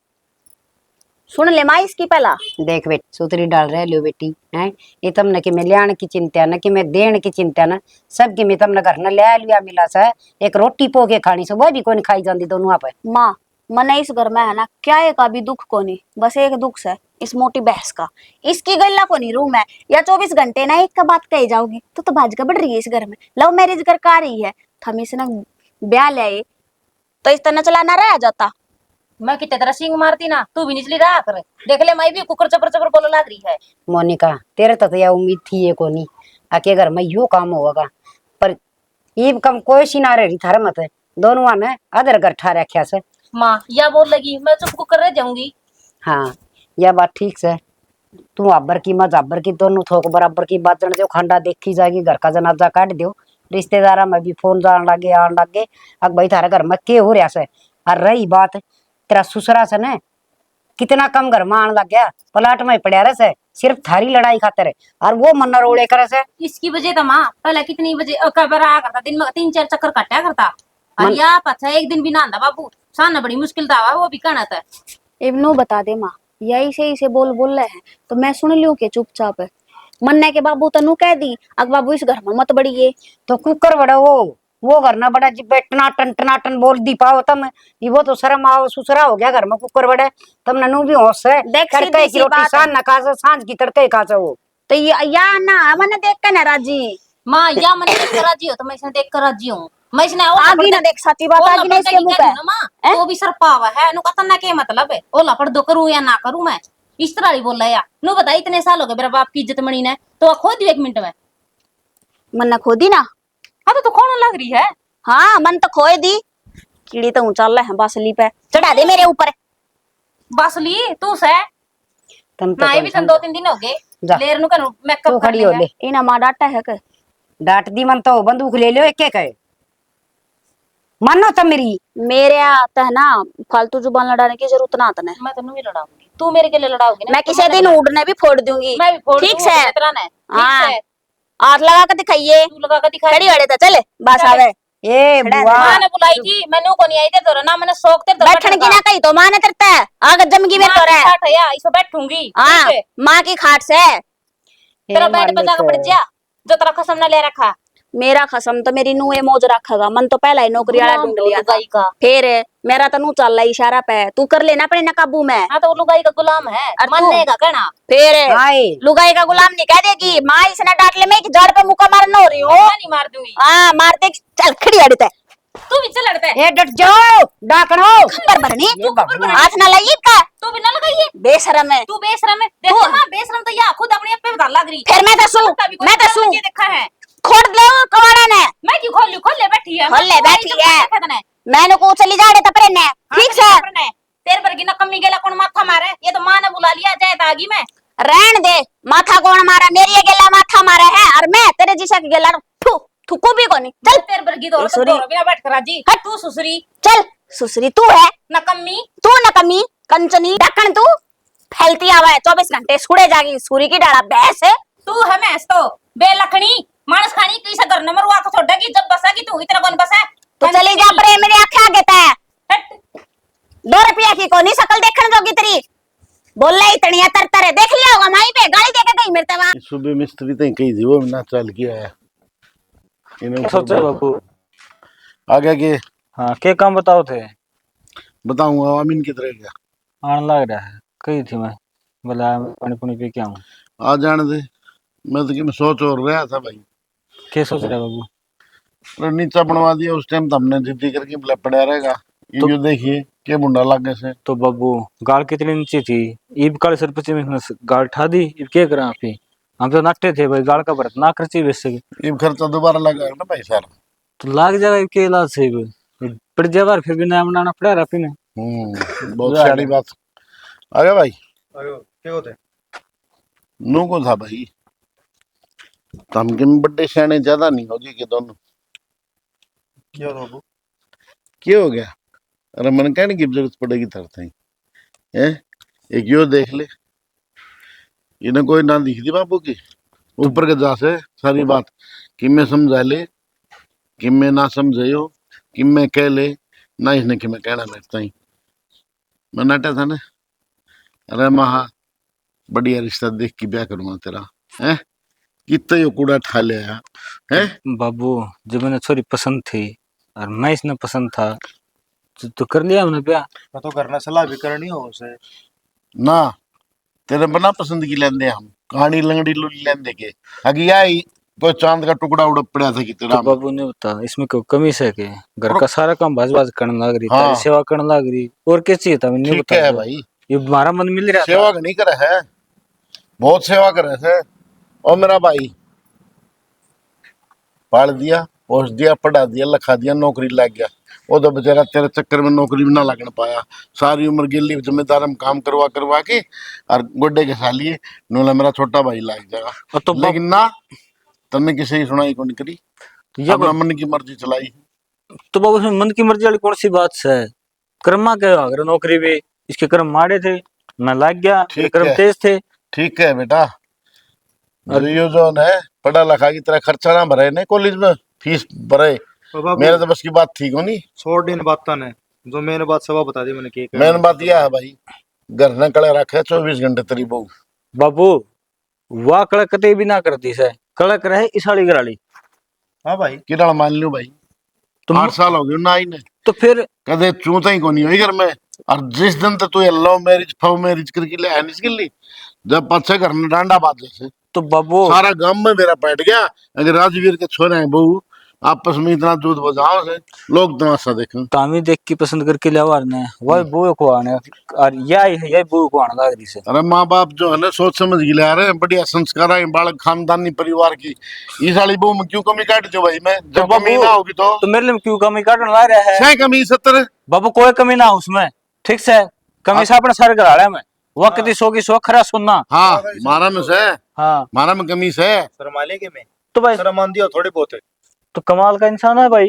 सुन ले माँ इसकी पहला देख बेटी सूतरी डाल रहे लो बेटी है ये तुमने कि मैं लियान की चिंता न कि मैं देन की चिंता न सब की मैं तुमने घर न ले लिया मिला सा एक रोटी पो के खानी से वो भी कोई खाई जाती दोनों आप माँ मने इस घर में है ना क्या एक अभी दुख को नहीं बस एक दुख है इस मोटी बहस का इसकी गल्ला को नहीं रूम है या 24 घंटे ना एक का बात कही जाओगी तो भाज का बढ़ रही है इस घर में लव मैरिज घर का रही है हम इसे ना ब्याह ले आए तो इस तरह चलाना रह जाता मैं कितने तरह सिंग मारती ना तू भी निचली रहा कर देख ले मैं भी कुकर चपर चपर बोलो लाग रही है मोनिका तेरे तो यह उम्मीद थी ये को नहीं आके घर में यो काम होगा पर ये कम कोई सी ना रही थारा मत दोनों ने अदर घर ठा रखा से माँ या बोल लगी मैं चुप कुकर रह जाऊंगी हाँ यह बात ठीक से तू अब्बर की मैं जब्बर की दोनों थोक बराबर की बात जन जो खंडा देखी जाएगी घर का जनाजा काट दो रिश्तेदारा में भी फोन जान लगे आन लगे अब भाई थारे घर में के हो रहा से और रही बात तेरा ससुरा से न कितना कम घर में आन लग गया पलाट में पड़ा रहे से सिर्फ थारी लड़ाई खातिर और वो मन रोड़े करे से इसकी वजह तो माँ पहले कितनी बजे कबर आया करता दिन में 3-4 चक्कर काटा करता और या पछा एक दिन भी ना आंदा बाबू साना बड़ी मुश्किल था वो भी कहना था इब्नू बता दे माँ यही से इसे बोल रहे हैं तो मैं सुन लियो के चुपचाप है मन्ने के बाबू तनु कह दी अग बाबू इस घर में मत बढ़िए तो कुकर बड़ा वो घर ना बड़ा जिब टनाटन टनाटन बोल दी पाओ तम ये वो तो शर्म आओ सुसरा हो गया घर में कुकर बड़े तम ननू भी होश है देख तड़के की रोटी सांझ ना खा सांझ की तड़के खा वो तो या ना मैंने देख के ना राजी माँ या मैंने देख कर राजी हो तो मैं इसे देख कर राजी हूँ मैं इसने आगी ना देख सच्ची बात आगी ना इसके मुंह पे तो भी सर पावा है नु कतन ना के मतलब है ओ लपड़ दो करूं या ना करूं मैं इस तरह ही बोल रहा या नु बता इतने साल हो गए मेरा बाप की इज्जत मणी ने तो खो दी 1 मिनट में मन न खोदी ना हाँ तो कौन लग रही है हाँ मन तो खोए दी कीड़ी तो ऊंचा है बासली पे चढ़ा दे मेरे ऊपर बसली तू से तुम तो ना ये भी तन 2-3 दिन हो जा। गए लेर नु कनु तू मेकअप खड़ी हो ले इना मां डाटा है के डांट दी मन तो बंदूक ले लो एक एक है मानो तो मेरी मेरे आता है ना फालतू जुबान लड़ाने की जरूरत ना आतने मैं तन्नू भी लड़ाऊंगी तू मेरे के लिए लड़ाओगी ना मैं किसी दिन उड़ने भी फोड़ दूंगी मैं भी फोड़ ठीक से इतना ना ठीक हाँ से हाथ लगा कर दिखाइए तू लगा के दिखा खड़ी अड़े तो चले बस चले। आवे ए खड़ा है। बुआ मां ने बुलाई थी मैंने को नहीं आई थे तो ना मैंने शौक ते बैठन की ना कही तो मां ने तरता है आगे जमगी में तो रहा बैठ या इसे बैठूंगी हाँ ठीक है माँ की खाट से तेरा बैठ पे जाकर पड़ जा जो तेरा कसम ना ले रखा मेरा खसम तो मेरी नूह मौज रखेगा मन तो पहला ही नौकरी वाला ढूंढ लिया था लुगाई का फिर मेरा तो नू चल रहा इशारा पे तू कर लेना अपने ना काबू में हाँ तो वो लुगाई का गुलाम है और तू? मानेगा कहना फिर आए लुगाई का गुलाम नहीं कह देगी माँ इसने डांट ले मैं कि जड़ पे मुक्का मारना हो रही हूँ मैं नहीं मार दूंगी हाँ मार दे चल खड़ी अड़ते तू भी चल लड़ते ए डट जाओ डाकणो खबर भरनी ये बाबू हाथ ना लगी का तू भी ना लगाइए बेशरम है तू बेशरम है देखो मां बेशरम तो या खुद अपने आप पे बता लग रही फिर मैं तो सू मैं तो सू ये देखा है खोड़ दे वो कवाड़ा ने मैं क्यों खोल लूं खोल ले बैठी है खोल ले बैठी है मैंने को चली जा रहे तपरे ने ठीक से तेरे पर की न कमी गेला कौन माथा मारे ये तो मां ने बुला लिया जाए तागी में रहन दे माथा कौन मारा मेरी ये गेला माथा मारा है और मैं तेरे जैसा के गेला थू थुको भी कोनी चल तेरे पर की दो सुसरी। बिना बैठ कर राजी हट। तू सुसरी चल सुसरी तू है न कमी तू न कमी कंचनी ढक्कन तू फैलती आवा है 24 घंटे सुड़े जागी सूरी की डाला भैंस है तू है मैं तो बेलखनी मानस खानी कैसा घर नंबर हुआ को छोड़ा की जब बसेगी तू इतना कौन बसा तू चली जा परे मेरे आंखें आगे ता हट 2 रुपया की कोनी शकल देखने जोगी तेरी बोल ले इतनी तरतर है देख लिया होगा माई पे गाड़ी देके गई मेरे तवा सुबह मिस्त्री तो कही थी वो ना चल के आया इन्हें सोचे बापू आगे के हाँ क्या काम बताओ थे बताऊंगा अमीन की तरह क्या आने लग रहा है कही थी मैं बोला पानी पुनी पी के आऊँ आ जाने दे मैं तो कि मैं सोच और रहा था भाई क्या सोच रहा है बाबू अरे नीचा बनवा दिया उस टाइम तो हमने जिद्दी करके बोला पड़ा रहेगा तो- ये देखिए क्या मुंडा लागे से तो बाबू गाल कितनी नीचे थी ईब काले सर पचे में गाल ठा दी ईब क्या करा आप हम तो नट्टे थे भाई गाल का भरत ना खर्ची वैसे ये खर्चा दोबारा लगा ना भाई सारा तो लाग जाएगा के इलाज से पड़ जाए फिर भी नया बनाना पड़ा रहा पीने बहुत सारी बात आ गया भाई क्या होते नू को था भाई तम के में बड़े सियाने ज्यादा नहीं हो जी के दोनों क्या होता बाबू क्या हो गया अरे मन कहने की जरूरत पड़ेगी तरते ही हैं एक यो देख ले इन्हें कोई ना दिख दी बाबू की ऊपर के जा से सारी बात कि मैं समझा ले कि मैं ना समझे हो कि मैं कह ले ना इसने कि मैं कहना लगता ही मैं नाटा था ना अरे महा बढ़िया रिश्ता देख के ब्याह करूंगा तेरा है कितना यो कूड़ा ठा ले आया है बाबू जब मैंने छोरी पसंद थी और मैं इसने पसंद था तो कर लिया हमने ब्याह मैं तो करना सलाह भी करनी हो उसे ना तेरे बना पसंद की लेंदे हम कहानी लंगड़ी लुली लेंदे के अगी आई कोई चांद का टुकड़ा उड़ पड़ा था कि तेरा तो बाबू ने बता इसमें क्यों कमी से के घर का सारा काम भाज भाज करने लग रही हाँ। तारी सेवा करने लग रही और क्या चाहिए था मैंने ठीक है बता भाई ये हमारा मन मिल रहा सेवा था नहीं करे है बहुत सेवा करे है और मेरा भाई पाल दिया पोस दिया पढ़ा दिया लिखा दिया नौकरी लग गया वो तो बेचारा तेरे चक्कर में नौकरी भी ना लगन पाया सारी उम्र गिल्ली जिम्मेदार में काम करवा करवा के और गोड्डे के सालिए नूला मेरा छोटा भाई लग जाएगा और तो लेकिन ना तमने किसी की सुनाई को नहीं करी ये अपना मन की मर्जी चलाई तो बाबू इसमें मन की मर्जी वाली कौन सी बात है कर्मा के अगर नौकरी भी इसके कर्म माड़े थे मैं लग गया ठीक मेरे कर्म है। तेज थे ठीक है बेटा यो जो है पढ़ा लिखा की तरह खर्चा ना भरे ने कॉलेज में फीस भरे तो बाबू मेरे तो बस की बात ठीक हो नहीं छोड़ दिन बात ने जो मैंने बात सब बता दी मैंने की मेन बात यह है भाई घर न कड़े रखे 24 घंटे तेरी बहू बाबू वाह कड़क कते भी ना करती से कड़क रहे इसाड़ी गराली हाँ भाई किरण मान लियो भाई तुम 8 साल हो गए ना आई ने तो फिर कदे चूता ही को नहीं हुई घर में और जिस दिन तो तू लव मैरिज फव मैरिज करके ले आया निकल ली जब पछे घर में डांडा बात जैसे तो बाबू सारा गांव में मेरा बैठ गया अगर राजवीर के छोरे हैं बहू आपस में इतना दूध बजाओ से लोग तमाशा देखें। तामी देख के पसंद करके ले वारने वही बुए को आने और यही बुए को आने लग रही से। अरे माँ बाप जो है ना सोच समझ के ले आ रहे हैं, बढ़िया संस्कार है बालक खानदानी परिवार की। इस वाली बहू में क्यों कमी काट जो भाई, मैं जब कमी ना होगी तो मेरे लिए क्यों कमी काटने ला रहा है? सही कमी 70 बाबू कोई कमी ना हो उसमें, ठीक से कमी से अपने सर करा में वक्त की सो की सो खरा सुनना। हाँ मारा में से, हाँ मारा में कमी से शर्माले के में तो भाई शर्म आंदी हो थोड़ी बहुत है। तो कमाल का इंसान है भाई,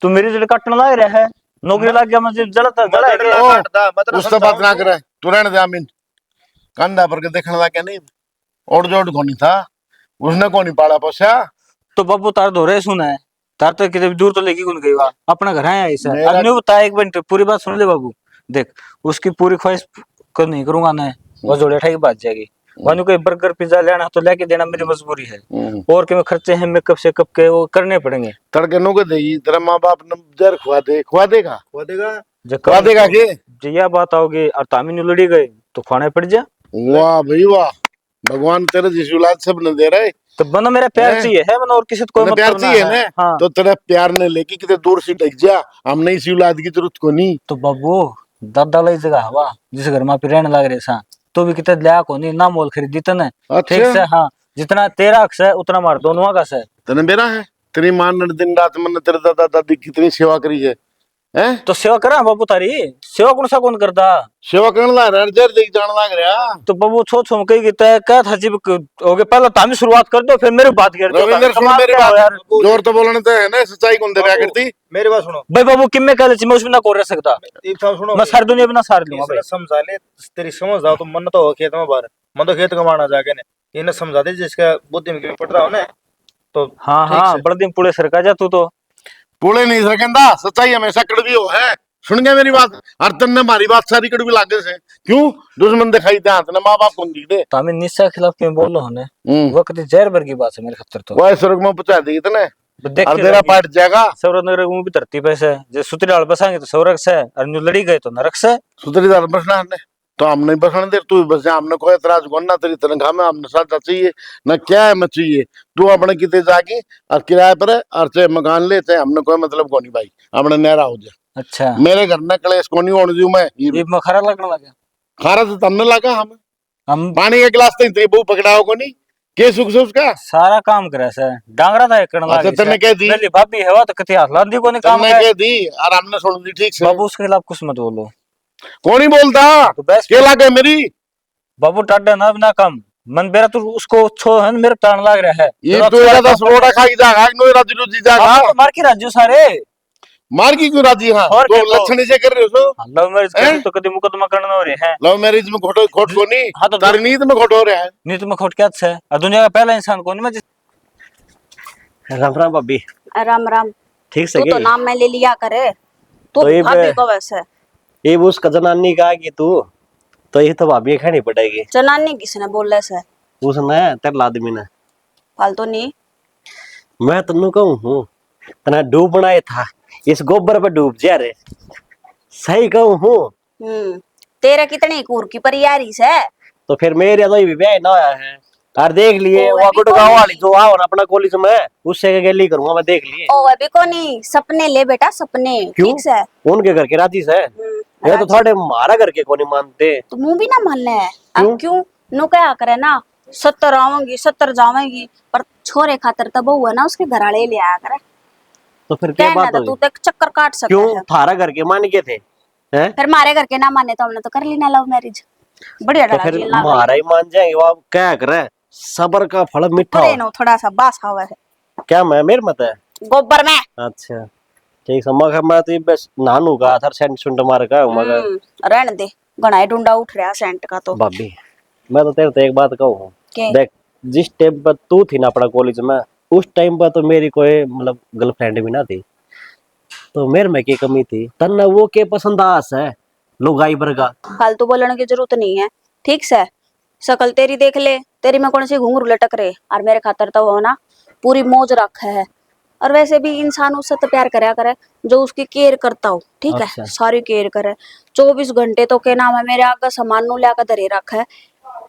तू मेरी जड़ काटने लग रहा है, नौकरी लग गया मुझे जलता जला उससे बात ना करे, तू रहने दे आमीन। कंधा पर के देखने लगा क्या नहीं, और जोड़ कोनी था उसने कोनी पाला पोसा। तो बाबू तार धो रहे सुना है, तार तो कितने दूर तो लेके कौन गई वहां, अपना घर है ऐसा। मेरा- अब नहीं बता, एक मिनट पूरी बात सुन ले बाबू, देख उसकी पूरी ख्वाहिश को नहीं करूंगा ना, वो जोड़े ठाई बात जाएगी। वानु कोई बर्गर पिज्जा लेना तो लेके देना मेरी मजबूरी है, और के में खर्चे हैं मेकअप से कप के वो करने पड़ेंगे। तड़के नो के देगी तेरा माँ बाप ने जर खुआ दे, खुआ देगा वो देगा खुआ देगा के। जो यह बात आओगे और तामी नु लड़ी गए तो खाने पड़ जा। वाह भाई वाह, भगवान तेरे जिस औलाद सब ने दे रहे। तो बनो मेरा प्यार हैं? चाहिए है, मनो और किसी को कोई तने प्यार मतलब ना चाहिए है। ना हाँ। तो तेरा प्यार ने लेके कितने दूर से ढक जा, हमने इसी औलाद की जरूरत को नहीं। तो बाबू दादा लाई जगह हवा जिस घर में रहने लग रहे सा, तो भी कितने लिया को नहीं ना मोल खरीदी तने, ठीक से। हाँ जितना तेरा हक है उतना मार दोनों का है। तने मेरा है, तेरी मां ने दिन रात मन तेरे दादा दादी कितनी सेवा करी है, हैं? तो सेवा करा बाबू तारी, सेवा कौन सा कौन करता? सेवा करने लग रहा है, जर देख जान लग रहा। तो बाबू छो छो कही गीता है क्या था जीव हो गए, पहले तामी शुरुआत कर दो फिर मेरी बात कर दो। रविंद्र सुन मेरी बात, जोर तो बोलने तो है ना, सच्चाई कौन दे रहा करती। मेरी बात सुनो भाई बाबू किम्मे कह ले मैं उसमें ना को रह सकता, एक बात सुनो, मैं सारी दुनिया बिना सार लूंगा भाई। इसने समझा ले तेरी समझ आओ तो मन तो हो खेत में बाहर, मन तो खेत कमाना जाके ने इन्हें समझा दे जिसका बुद्धि में पड़ रहा हो ना। तो हाँ ठीक हाँ से। बड़े दिन पुड़े सरका जा तू तो। पूरे नहीं सकता, सच्चाई हमेशा कड़वी हो है। सुन गया मेरी बात, और तन्ने हमारी बात सारी कड़वी लागे से क्यों दुश्मन दिखाई दे हाथ ने, माँ बाप कौन दी दे। तामी निस्सा के खिलाफ क्यों बोल रहा हूँ, वो कति जहर भर की बात है मेरे खतर तो। वो स्वर्ग में पहुंचा देगी तने, देख और तेरा पाट जाएगा। सौरभ नगर में भी धरती पे से जो सुतरी बसाएंगे तो स्वर्ग से, और जो लड़ी गए तो नरक से। सुतरीदार बसना हमने तो हम नहीं बसने दे, तू बस जा, हमने कोई एतराज को ना, तेरी तनख्वाह में हमने साथ चाहिए ना, क्या है मैं चाहिए तू अपने किते जाके और किराए पर और चाहे मकान ले, चाहे हमने कोई मतलब को नहीं भाई, अपने नहरा हो जा। अच्छा मेरे घर में कलेश को नहीं होने दूं मैं। ये मखरा लगने लगा, खारा तो तमने लगा, हम पानी का गिलास तो तेरी बहू पकड़ाओ को नहीं, के सुख से उसका सारा काम करे से डांगरा था करने लगा। अच्छा, तन्ने कह दी? मेरी भाभी है वो तो कति हाथ लांदी को नहीं काम तमने करे। कह दी और हमने सुन दी, ठीक से बाबू उसके खिलाफ कुछ मत बोलो। कौन नहीं बोलता, तो बस के लागे मेरी बाबू टाडा ना बिना कम मन बेरा तू उसको छो है मेरे टाण लग रहा है। ये चलो तो अच्छा ज्यादा काम रोड़ा खा के जागा, नो राजी रोजी जागा, आप तो मार के राजू सारे मार की क्यों राजी। हाँ और तो क्या तो? लक्षण से कर रहे हो, लव मैरिज हैं? कर तो कभी मुकदमा करना हो रहे हैं। लव मैरिज में खोट खोट को नहीं, हाँ तो तारी नीत में खोट हो रहा है। नीत में खोट क्या है, और दुनिया का पहला इंसान कौन मैं राम राम भाभी, राम राम। ठीक से तू तो नाम में ले लिया करे, तू तो ये भाभी को वैसे ये वो उसका जनानी कहा कि तू तो ये तो भाभी खानी पड़ेगी। जनानी किसने बोले से, उसने तेरे आदमी ने, फालतू नहीं। मैं तन्नू कहूँ हूँ तना डूब बनाए था, इस गोबर पे डूब जा रे, सही कहूँ हूँ। तेरे कितनी कूर की परियारी से। तो फिर मेरे तो भी ब्याह ना होया है, और देख लिए ओ, वो अभी गुड़गांव कौन वाली जो आओ ना अपना कॉलेज में, उससे गली करूंगा मैं, देख लिए। ओ अभी को नहीं, सपने ले बेटा सपने, क्यों? ठीक से। उनके घर के राजी से, ये तो थोड़े मारा घर के को नहीं मानते। तो मुंह भी ना मानना है। क्यों? अब क्यों नु क्या करे ना, 70 आऊंगी 70 जावेंगी, पर छोरे खातर तब वो है ना उसके घर वाले ले आया करे। तो फिर क्या कहना बात तो होगी? तू तो एक चक्कर काट सकता क्यों है। थारा घर के मान के थे हैं? फिर मारे घर के ना माने तो हमने तो कर ली ना लव मैरिज, बढ़िया तो डरा फिर जी ला मारा ही मान जाएंगे, वो आप क्या करे, सबर का फल मीठा परे हो। नो थोड़ा सा बास हवा है क्या मैं मेरे मत है? गोबर में। अच्छा ठीक है, मैं तो ये बस नानू का थर सेंट सुंट मार का मगर रहने दे, घना डूंडा उठ रहा सेंट का तो। भाभी मैं तो तेरे तो एक बात कहूँ, के? देख जिस टाइम पर तू थी ना अपना कॉलेज में, उस टाइम पर तो मेरी कोई मतलब गर्लफ्रेंड भी ना थी, तो मेरे में की कमी थी, तन्ने वो के पसंद आस है लुगाई बरगा। फालतू बोलने की जरूरत नहीं है, ठीक से। शकल तेरी देख ले, तेरी में कौन सी घुंघरू लटक रहे, और मेरे खातर तो वो ना पूरी मौज रखा है। और वैसे भी इंसान उससे तो प्यार करया करे जो उसकी केयर करता हो, ठीक अच्छा। है, सारी केयर करे 24 घंटे। तो के नाम है मेरे आगे सामान नु लिया धरे रखा है,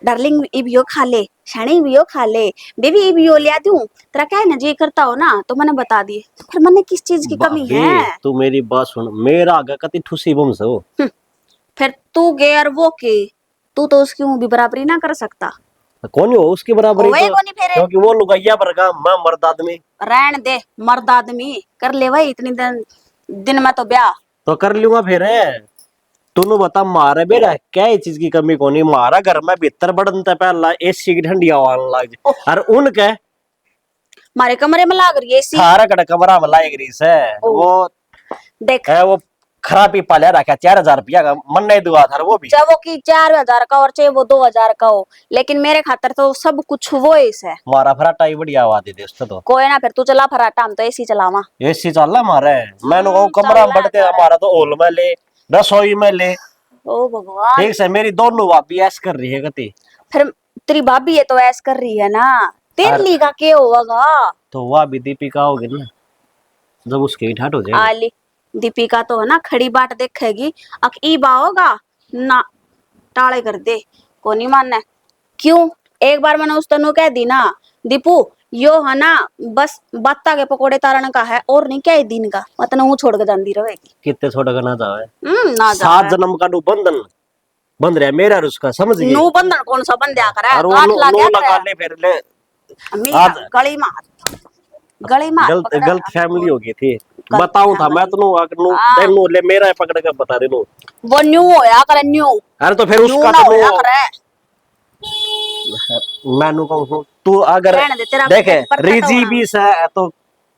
डार्लिंग इबियो खा ले, शनि भी हो खा ले, बेबी भी हो लिया दूं, तेरा क्या है ना जी करता हो ना तो मैंने बता दिए, तो फिर मैंने किस चीज की कमी भाभी है? तू मेरी बात सुन, मेरा आगे कति ठुसी बम से हो। फिर तू गे और वो के, तू तो उसकी भी बराबरी ना कर सकता। कौन हो उसकी बराबरी होवे तो, कौन ही फिर? क्योंकि वो लुगाइया पर का मैं मर्द आदमी। रहन दे, मर्द आदमी कर ले भाई, इतनी दिन में तो ब्याह। तो कर लूंगा फिर। तूने बता मारे बेरा क्या ये चीज की कमी कोनी, मारा घर में भीतर बढ़न ते पहला एसी की ठंडी हवा आने लग जाए, और उनके हमारे कमरे में लाग रही है एसी। थारा कड़ा कमरा में लायक रही से वो देख है, वो खराबी पाले रखा 4,000 रुपया का मन नहीं दुआ था वो भी। चाहे वो की 4,000 का और चाहे वो 2,000 का हो, लेकिन मेरे खातर तो सब कुछ वो है। मारा फराटा ही बढ़िया आवाज दे उससे तो। कोई ना, फिर तू चला फराटा, हम तो एसी चलावा। एसी चल रहा मारे, मैंने कहूँ कमरा में बढ़ते हमारा तो हॉल में ले, रसोई में ले। ओ भगवान। ठीक से मेरी दोनों भाभी ऐस कर रही है गति। फिर तेरी भाभी ये तो ऐस कर रही है ना, तेरे लिए का क्या होगा? तो वह भी दीपिका होगी ना, जब उसके ही ठाट हो जाएगा। आली दीपिका तो है ना खड़ी बाट देखेगी, अक ई बा होगा ना, टाले कर दे, को नहीं मानना है। क्यों? एक बार मैंने उस तनु कह दी ना, दीपू यो है ना बस बत्ता के पकोड़े तारण का है और नहीं क्या दिन का, मतलब वो छोड़ के जाती रहेगी। कितने छोटा ना जावे, ना सात जन्म का बंधन बंध रहा है मेरा और उसका, समझ गई। नो बंधन कौन सा बंध्या करा, और वो गांठ नो लगा लगा ले फिर ले। मेरा गली मार, गली मार। गलत फैमिली हो गई थी, बताऊं था मैं तेनू हाँ। तेनू ले मेरा पकड़ के बता दे नो। वो न्यू होया करे न्यू। अरे तो फिर न्यू उसका ना तो होया करे। मैनू कहूं तू अगर रहने दे, तेरा देखे पर रिजी होना। भी से तो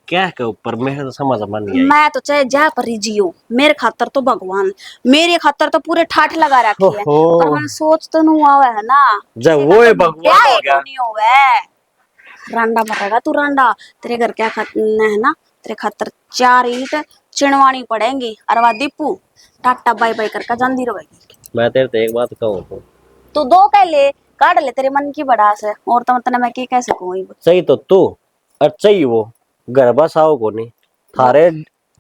क्या के ऊपर मेरे तो समझ में नहीं आई। मैं तो चाहे जा पर ही जियो, मेरे खातर तो भगवान, मेरे खातर तो पूरे ठाठ लगा रखी है, ओहो। पर मैं सोच तो नहीं आवे है ना। जब वो है भगवान हो गया। नहीं होवे रांडा मरेगा तू रांडा, तेरे घर क्या है ना, तेरे खातर 4 ईंट चिणवानी पड़ेंगी, और वा दीपू टाटा बाय बाय करके जांदी रहेगी। मैं तेरे से एक बात कहूं तू दो कह ले, काट ले, तेरे मन की बड़ास है, और तो मतलब मैं क्या कह सकूं। सही तो तू और चाहिए वो घर बस आओ को नहीं थारे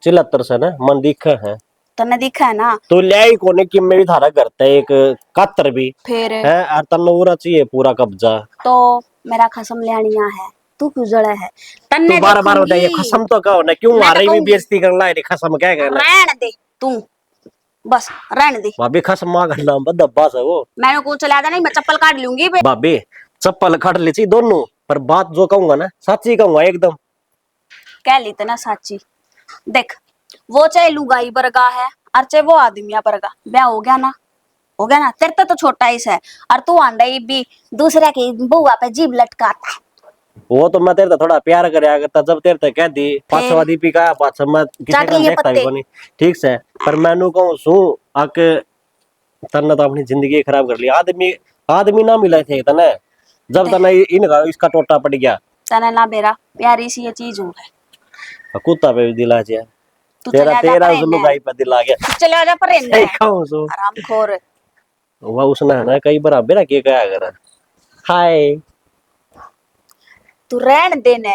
74 से ना मन दिखा है, तने दिखा है ना, तो ले ही कोने कि मैं भी थारा घर ते एक कातर भी फिर है, और तन्नूरा चाहिए पूरा कब्जा। तो मेरा खसम लेनिया है, तू क्यों जड़ा है? तन्ने तू बार बार देखूंगी। बताइए खसम तो कहो ना, क्यों मैं तो मारे भी कहूंगी। बेइज्जती करना है, खसम क्या कहना। रहने दे तू, बस रहने दे। भाभी खसम मां का नाम डब्बा से वो। मैंने कुछ चला नहीं, मैं चप्पल काट लूंगी बे। भाभी चप्पल खट ली थी दोनों, पर बात जो कहूंगा ना सच्ची कहूंगा एकदम। कह ली ना साची। देख वो चाहे लुगाई बरगा है और चाहे वो आदमिया बरगा, ब्याह हो गया ना, हो गया ना। तेरे तो छोटा ही है, और तू आंडा भी दूसरे की बुआ पे जीभ लटकाता है। वो तो मैं तेरे से थोड़ा प्यार करया करता, जब तेरे से कह दी पाछवा दीपिका पाछवा मैं किसी चाट का लिए देखता पत्ते। ही कोनी। ठीक से पर मैनू कहूं सू आके तन्ने तो अपनी जिंदगी खराब कर ली। आदमी आदमी ना मिले थे तने, जब तने इनका इसका टोटा पड़ गया। तने ना बेरा प्यारी सी ये चीज हूं है, कुत्ता पे भी दिला जा, तू तेरा चला जा तेरा पर उस लुगाई पे दिला गया। चले जा पर सही कहूं सू आराम खोर। वह उसने है ना कई बार बेरा के क्या करा। हाय तू रहन देने,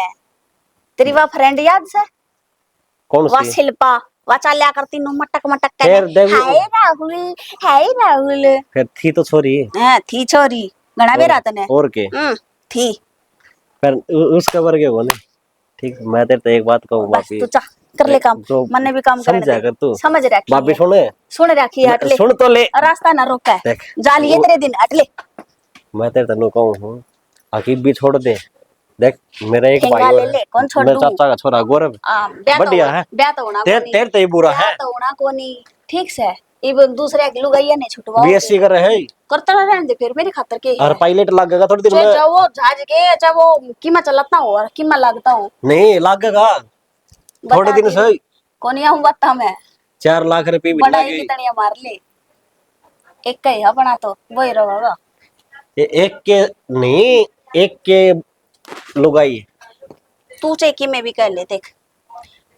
तेरी वह फ्रेंड याद से, कौन वह सी शिल्पा, वह चाल्या करती नु मटक मटक फिर के, देवी- हाय राहुल, हाय राहुल। फिर थी तो छोरी हां थी छोरी, घना बेरा तने। और के थी। पर उसका वर्ग है नहीं। ठीक मैं तेरे से एक बात कहूं बस बापी, तू चा कर ले काम, जो मन्ने भी काम करने समझा दे। कर तू समझ रखी बापी है। सुने सुन रखी है, हट ले, सुन तो ले। रास्ता ना रोका है, देख जा लिए तेरे दिन, हट ले। मैं तेरे तनु कहूं हूं अकीब भी छोड़ दे। देख मेरा एक ठेंगा भाई ले और ले, कौन छोड़ मेरे दूं? चाचा का छोरा गौरव ब्याह तो बढ़िया होना- है। ब्याह तो होना तेरे कोनी। तेरे तो ही बुरा ब्याह है। तो होना कोनी, ठीक से। इवन दूसरे के लुगाइया ने छुटवाओ बीएससी कर रहे हैं करता ना रहने दे, फिर मेरी खातर के और पायलट लगेगा थोड़ी दिन चाहे में। चाहे वो जहाज के, चाहे वो कीमा चलाता हो और कीमा लगता हो, नहीं लगेगा थोड़े दिन से। कोनी हूं बता मैं 4 लाख रुपए भी बढ़ाई लगे। कितनी मार ले, एक का ही अपना तो वही रहेगा। एक के नहीं, एक के लुगाई तू चेकी में भी कर ले। देख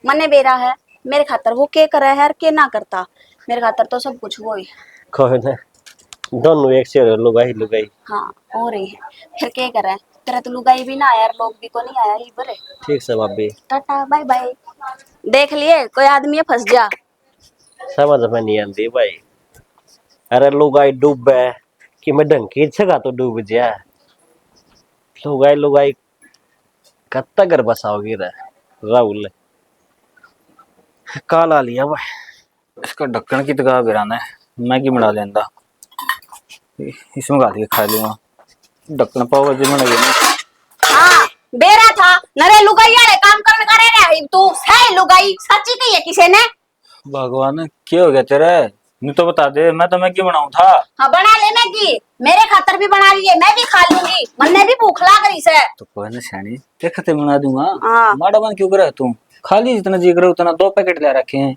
मने बेरा है, मेरे खातर वो के करे है और के ना करता, मेरे खातर तो सब कुछ वो ही। कोई ना, दोनों एक से लुगाई लुगाई। हाँ हो रही है, फिर के करे, तेरा तो लुगाई भी ना आया और लोग भी को नहीं आया ही बरे। ठीक से भाभी टाटा बाय बाय। देख लिए कोई आदमी फंस जा, समझ में नहीं आती भाई। अरे लुगाई डूबे कि मैं ढंग की जगह तो डूब जा। लुगाई लुगाई कब तक घर बसाओगी रे राहुल? काला लिया वह। इसका ढक्कन की तगा गिराना है, मैगी बना लेंदा, इसमें गाल के खा लूंगा। ढक्कन पाव जी बना लेना। हाँ बेरा था नरे लुगाई वाले काम करने करे रे तू है लुगाई सच्ची कही है किसी ने? भगवान क्या हो गया तेरे, नहीं तो बता दे, मैं तो मैगी बनाऊं था। हाँ बना ले मैगी, मेरे खातर भी बना लिए, मैं भी खा लूंगी, मन्ने भी भूख लाग रही से। तो कोई ना सैनी देखते बना दूंगा। हाँ। माड़ा बन क्यों करे तू, खाली जितना जी करे उतना 2 पैकेट ले रखे हैं।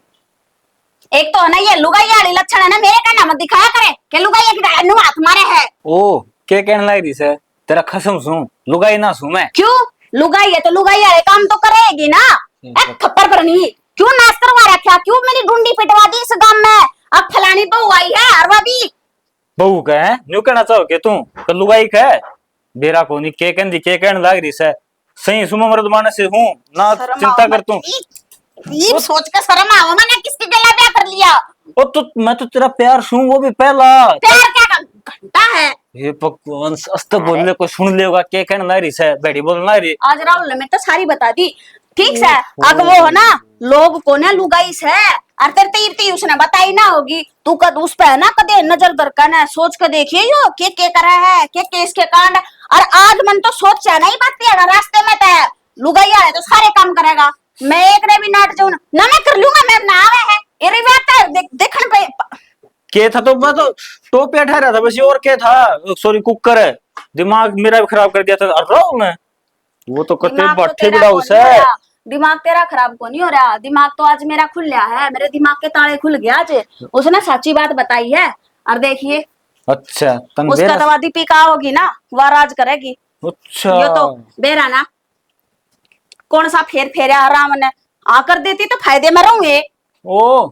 एक तो है ना ये लुगाई वाली लक्षण है ना, मेरे का नाम दिखाया करे कि लुगाई की नु हाथ मारे है। ओ क्या कहने लग रही से, तेरा खसम सू लुगाई ना सू मैं। क्यों लुगाई है तो लुगाई वाले काम तो करेगी ना। एक थप्पड़ पर नहीं क्यों नाश करवा रखा, क्यों मेरी ढूंढी पिटवा दी इस गांव में? अब फलानी बहू आई है और वह भी बहू का है न्यू कहना चाहो के तू तो लुगाई का है। बेरा कोनी के कहंदी के कहने लग रही से, सही सुम मर्द मानस से हूं ना, चिंता कर तू। ये सोच के शर्म आवा, मैंने किसकी गला ब्याह कर लिया? ओ तो मैं तो तेरा प्यार सू, वो भी पहला। प्यार क्या घंटा है? ये भगवान अस्त बोलने को सुन लेगा के कहने लग रही से, बैठी बोलने लग रही। आज राहुल ने तो सारी बता दी ठीक है। अब वो है ना लोग को ना लुगाई से और तेरे तीर उसने बताई ना होगी, तू कद उस पे है ना कदे नजर दरकन है, सोच के देखिए यो के करा है के केस के कांड। और आज मन तो सोच है नहीं बात है रास्ते में तो लुगाई है तो सारे काम करेगा, मैं एक ने भी नाट जाऊं ना मैं कर लूंगा, मैं ना आवे है एरी बात है देखन पे के था तो मैं तो टोपे ठहरा था बस, और क्या था, सॉरी कुकर है, दिमाग मेरा भी खराब कर दिया था। और राहुल ने वो तो कते दिमाग तो बट्ठे तेरा बड़ा कौन उस नहीं हो है। रहा, दिमाग तेरा खराब को नहीं हो रहा, दिमाग तो आज मेरा खुल गया है, मेरे दिमाग के ताले खुल गया आज। उसने सच्ची बात बताई है और देखिए अच्छा तन उसका बेरा। तो दीपिका होगी ना वह राज करेगी। अच्छा ये तो बेरा ना कौन सा फेर फेरा राम ने आकर देती तो फायदे में रहूंगे। ओ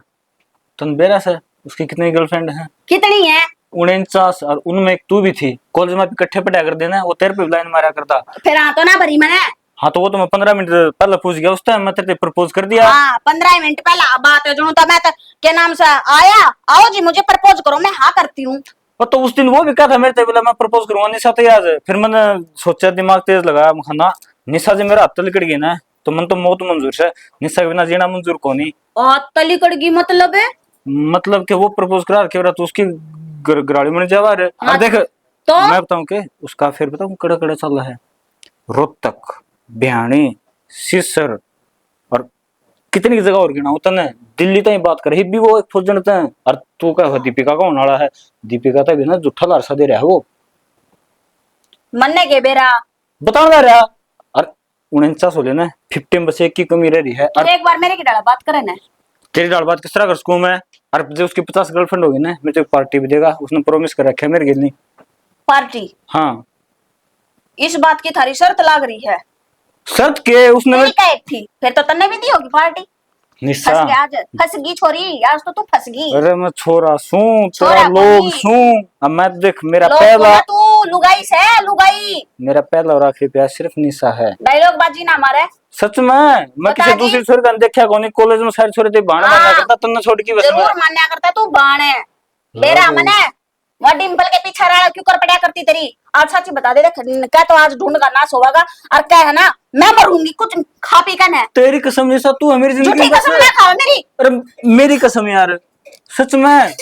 तन बेरा से उसकी कितनी गर्लफ्रेंड है? कितनी है? 49, और उनमें एक तू भी थी। कॉलेज में इकट्ठे पढ़ा कर देना, वो तेरे पे लाइन मारा करता। फिर हाँ तो ना भरी मैंने। हाँ तो वो तो मैं 15 मिनट पहले पूछ गया, उस टाइम मैं तेरे प्रपोज कर दिया। हाँ 15 मिनट पहला बात है जो तो मैं तो के नाम से आया आओ जी मुझे प्रपोज करो, मैं हाँ करती हूँ। और तो उस दिन वो भी कहा था मेरे से, बोला मैं प्रपोज करूंगा निशा तैयार है। फिर मैंने सोचा, दिमाग तेज लगाया, खाना निशा जी मेरा हाथ लिकड़ गई ना तो मन तो मौत मंजूर है, निशा के बिना जीना मंजूर को नहीं। और तली कड़गी मतलब है मतलब कि वो प्रपोज करा के तो उसकी गराड़ी में जावा रे। हाँ, और देख तो मैं बताऊं के उसका फिर बताऊं कड़ा कड़ा चल रहा है, रोहतक, बिहानी, सिसर और कितनी जगह और गिना तने, दिल्ली तक बात करे भी वो एक फौजन तय। और तू का दीपिका का होने वाला है, दीपिका तक भी ना जुठा लारसा दे रहा है वो मन्ने के बेरा बता रहा। और 49 हो लेना 50 बस एक की कमी रह रही है। और एक बार मेरे की डाला बात करे ना, तेरी डाल बात किस तरह कर सकूं मैं? और जो उसकी 50 गर्लफ्रेंड होगी ना, मुझे पार्टी भी देगा, उसने प्रॉमिस कर रखा है मेरे लिए। पार्टी? हाँ इस बात की थारी शर्त लाग रही है? शर्त के उसने तेरी का एक थी फिर तो तन्ने भी दी होगी पार्टी। निशा। फंस गया आज, फंस गई छोरी आज तो तू फंस गई। अरे मैं छोरा सू, छोरा तेरा लोग कोनी। सू। अब मैं देख मेरा लोग पहला बोला तू लुगाई से लुगाई, मेरा पहला और आखिरी प्यार सिर्फ निशा है। डायलॉग बाजी ना मारे। सच में मैं बता किसी दी। दूसरी छोरी का देखा कौन, कॉलेज में सारी छोरे थे बाण हाँ। मारना करता, तन्ने छोड़ की बस में। जरूर मान्या करता तू बाणे बेरा मने वो डिंपल के पीछे रहा क्यों कर पड़ा करती तेरी। आज सच्ची बता दे क्या तो आज ढूंढ का नाश होगा और क्या है ना मैं मरूंगी कुछ खा पी कर ना। तेरी कसम निशा, तू है मेरी जिंदगी झूठी में बस कसम है। ना खाओ मेरी। अरे मेरी कसम यार, सच में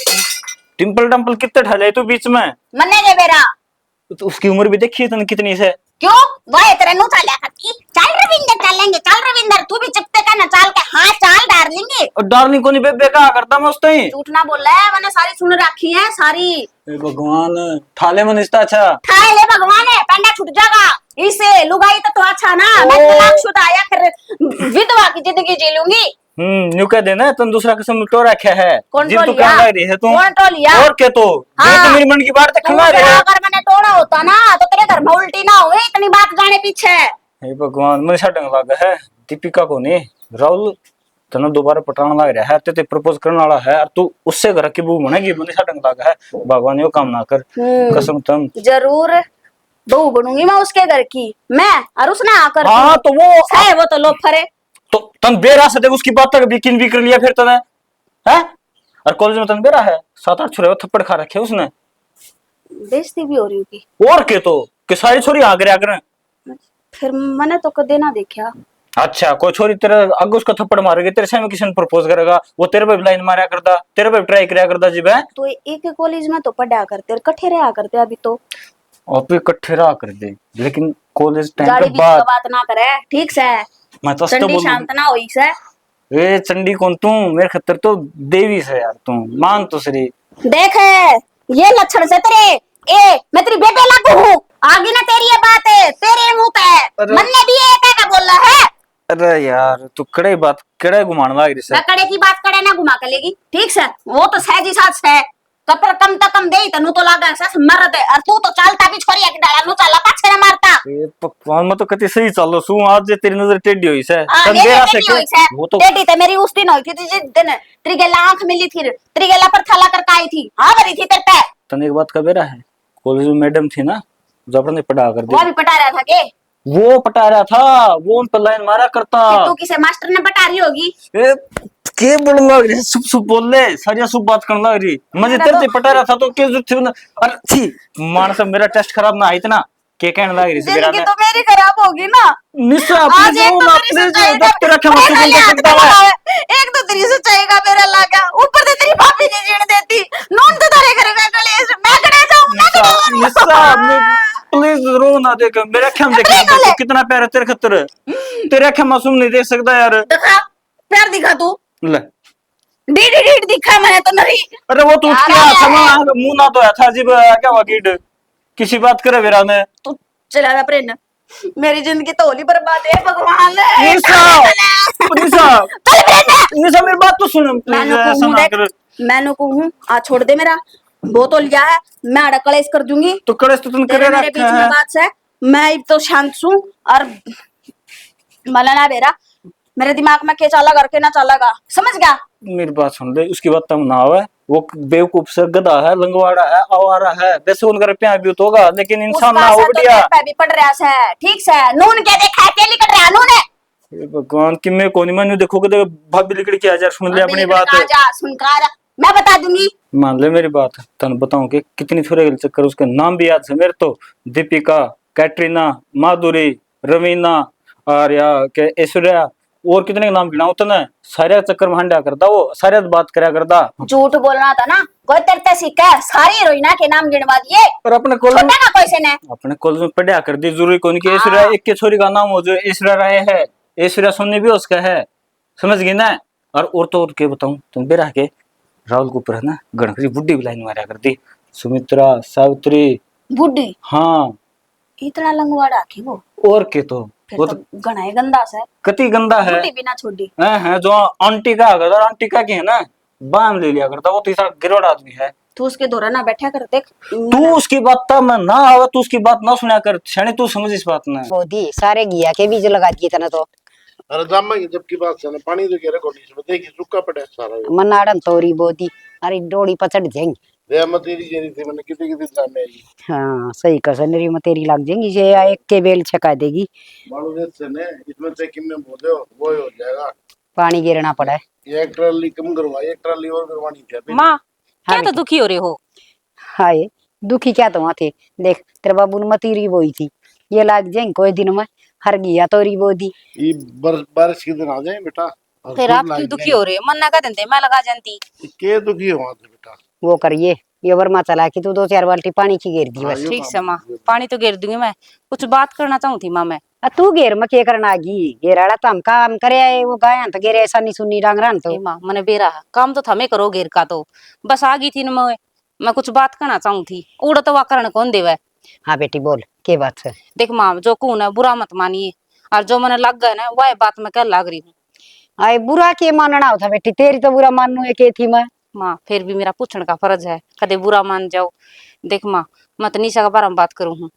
डिम्पल डम्पल कितने ढले तू बीच में। मन्ने के बेरा तो उसकी उम्र भी देखी है तूने कितनी से। क्यों वह तेरे नु चल करती चल रविंदर चलेंगे, चल रविंदर तू भी चुपते का ना चाल के हाँ चाल डार्लिंग। और डार्लिंग को नहीं बेबे कहा करता मैं उस टाइम। झूठ ना बोल रहा है मैंने सारी सुन रखी है सारी। हे भगवान ठाले में निस्ता अच्छा। ठाए ले भगवान है पेंडा छूट जाएगा इसे लुगाई तो अच्छा ना मैं तलाकशुदा आया फिर विधवा की जिंदगी जी लूंगी। न्यू कह देना तुम दूसरा किस्म तो रखा है। कौन जिन तो तू लिया? कहने लग रही है तू। कौन तो लिया? और क्या तो हाँ। ये तो मेरी मन की बात तू खला रहे जरा है। अगर मैंने तोड़ा होता ना तो तेरे घर में उल्टी ना हुई इतनी बात जाने पीछे। हे भगवान मुझे डंग लगा है दीपिका को नहीं, राहुल तना दोबारा पटाना लग रहा है, ते प्रपोज करने वाला है और तू उससे घर की बहू बनेगी, मुझे डंग लगा है। भगवान यो काम ना कर कसम तुम। जरूर बहू बनूंगी मैं उसके घर की मैं और उसने आकर हाँ तो वो है वो तो लोग फरे तो तन बेरा से देख उसकी बात तक बिकिन भी कर लिया फिर तने है। और कॉलेज में तन बेरा है 7-8 छोरे थप्पड़ खा रखे उसने। बेइज्जती भी हो रही होगी। और के तो कि सारी छोरी आगरे आगरे फिर मैंने तो कदे ना देखा। अच्छा कोई छोरी तेरे आगे उसका थप्पड़ मारेगी, तेरे सामने किसी ने प्रपोज करेगा, वो तेरे पे लाइन मारा करता, तेरे पे ट्राई कराया करता जी है। तो एक कॉलेज में तो पढ़ा करते और कट्ठे रहा करते अभी तो। और फिर इकट्ठे रहा कर दे, लेकिन कॉलेज टाइम गाड़ी के बीच का बाद बात ना करे, ठीक से। मैं तो चंडी शांत ना होई से। ए चंडी कौन तू, मेरे खतर तो देवी से यार, तू मान तो सही। देख ये लक्षण से तेरे, ए मैं तेरी बेबे लागू हूँ, आगे ना तेरी ये बात है, तेरे मुंह पे अरे- मन ने भी एक का बोला है। अरे यार तू कड़े बात कड़े घुमाने लग रही मैं है। कड़े की बात कड़े ना घुमा कर लेगी, ठीक से। वो तो सहजी साथ है, कपड़ कम तो कम दे तनु तो लागा सस मरद है, और तू तो चालता भी छोरी है कि डाला नु चाला पाछे ना मारता। ए पकवान में तो कति सही चलो सु, आज जे तेरी नजर टेढ़ी हुई से आ, तंदेरा से टेढ़ी के हुई से। वो तो टेढ़ी ते मेरी उस दिन हुई थी जिस दिन त्रिगेला आंख मिली थी, त्रिगेला पर थला करके आई थी, हाँ भरी थी तेरे पे। तने एक बात का बेरा है, कॉलेज में मैडम थी ना जो अपने पढ़ा कर वो दी, भी पटा रहा था के? वो पटा रहा था, वो उन पर लाइन मारा करता। कि तू किसे मास्टर ने पटा रही होगी। ए के बोलने लग रही, सुप सुप बोल ले, सारिया सुप बात करने लग रही। मुझे मेरा तेरे तो- से पटा रहा था तो के जो थे ना, अरे छी मान सब मेरा टेस्ट खराब ना आई इतना के कहने लग रही मेरा जिंदगी ने तो मेरी खराब होगी ना। निशा आज अपने एक जो तो ना तेरी अपने सच्चाई जो का दफ्तर रखे मत मेरे बोल हाथ सकता में है। लगा है। एक तो तेरी सच्चाई का मेरा लागा, ऊपर से तेरी भाभी नहीं जीने देती, नून तो तारे घर में कलेश, मैं कड़े जाऊं ना निशा निशा प्लीज रो ना देख, मेरे अखा में देख अपने को ले। कितना प्यार है तेरे खतर, तेरे अखा मासूम नहीं देख सकता यार। दिखा प्यार दिखा तू, ले डीडी डीड दिखा मैंने तो नहीं। अरे वो तो उठ के यार, आया था ना, मुंह ना तो था जी क्या हुआ कीड किसी बात करे मेरा ने। तू चला जा प्रेन, मेरी जिंदगी तो होली बर्बाद है भगवान। निशा निशा निशा मेरी बात तो सुन प्लीज, ऐसा ना कर। मैंने को हूँ आ छोड़ दे मेरा, वो तो लिया है, मैं अड़ा कलेश कर दूंगी। तो कड़े तो तुम तेरे करे मेरे बीच रखा में है। बात है, मैं तो शांत हूँ और मला ना बेरा मेरे दिमाग में क्या चाला करके ना चालेगा, समझ गया। मेरी बात सुन ले, उसकी बात तुम ना आवे, वो बेवकूफ से गधा है, लंगवाड़ा है, आवारा है, वैसे उनका प्यार भी तो होगा, लेकिन इंसान ना उसका हो सा तो बढ़िया। तेरे पे भी पड़ रहा है, ठीक से। नून क्या देखा है, क्या लिखट रहा नून है। हे भगवान कि मैं कोनी मैंने देखो कि भाभी लिकड़ के आ जा, सुन ले अपनी बात। जा सुन का जा, मैं बता दूंगी। मान ले मेरी बात, तन बताऊं कि कितनी छोरे के चक्कर, उसके नाम भी याद है मेरे तो, दीपिका, कैटरीना, माधुरी, रवीना और या के ऐश्वर्या, और कितने के नाम गिनाऊं तने, सारे चक्कर में हंडा करता, वो सारे बात करया करता। झूठ बोलना था ना, कोई तेरे ते सीखा है, सारी हीरोइना के नाम गिनवा दिए, पर अपने कॉलेज छोटा ना कोई से ने। अपने कॉलेज में पढ़ा कर दी, जरूरी कौन की ऐश्वर्या हाँ। एक के छोरी का नाम हो जो ऐश्वर्या राय है, ऐश्वर्या सोनी भी उसका है, समझ गई ना। और तो और के बताऊं तुम बेरा के राहुल के ऊपर है ना गणपति बुड्ढी भी लाइन मारा कर दी, सुमित्रा, सावित्री। बुड्ढी हाँ इतना लंगवाड़ा की वो, और के तो फिर वो तो तो घना ही गंदा सा है। कति गंदा है। बुड्ढी भी ना छोड़ी। है जो आंटी का अगर आंटी का की है ना बांध ले लिया करता, वो तो इतना गिरोड़ आदमी है। तू उसके दौरा ना बैठा कर, देख तू उसकी बात तब मैं ना आवा, तू उसकी बात ना सुना कर छेने, तू समझ इस बात ना। बोधी सारे घिया के बीज लगा दिए तना तो अरे जामा की जब की बात से ना पानी तो कह रहे कोनी से देखी सूखा पड़ा है सारा ये। मनाड़न तोरी बोधी, अरे डोड़ी पचड़ जाएंगी। दे मत तेरी जेरी थी मैंने कितनी कितनी जामे आई हाँ सही कसनरी में तेरी लग जाएंगी, ये एक के बेल छका देगी। मालूम है से ने इसमें से कितने बोले हो वो ही हो जाएगा। पानी गिरना पड़ा है। ये एक ट्राली कम करवाई, एक ट्राली और करवानी थी अभी। माँ क्या हाँ तो दुखी हो रहे हो। हाय दुखी क्या तो वहां थे, देख तेरे बाबू ने मतीरी बोई थी, ये लाग जाएंगे कोई दिन में, हर घिया तोरी बोधी। ये बारिश के दिन आ जाए बेटा। और फिर खूब आप क्यों लाइट दुखी हो रहे हो, मन ना कर देते मैं लगा जानती। के दुखी हो वहां से बेटा। वो करिए ये वर्मा चला कि तू 2-4 बाल्टी पानी की घेर दी बस। ठीक से माँ, पानी तो घेर दूंगी मैं, कुछ बात करना चाहूँ थी माँ मैं। तू घेर में के करना गी, घेराड़ा तो हम काम करे आए, वो गाय तो घेरे ऐसा नहीं सुननी डांगरान तो। ए माँ मने बेरा काम तो थमे करो घेर का तो, बस आ गई थी न मैं कुछ बात करना चाहूँ थी, उड़ा तो वाकरण कौन देवे। हाँ बेटी बोल के बात है। देख माँ जो कौन है बुरा मत मानिए, और जो मैंने लग गया ना वह बात मैं कर लग रही हूँ। आए बुरा के मानना होता बेटी, तेरी तो बुरा मानू है के थी मैं। माँ फिर भी मेरा पूछने का फर्ज है, कदे बुरा मान जाओ। देख माँ मैं तो निशा के बारे में बात करूँ हूँ,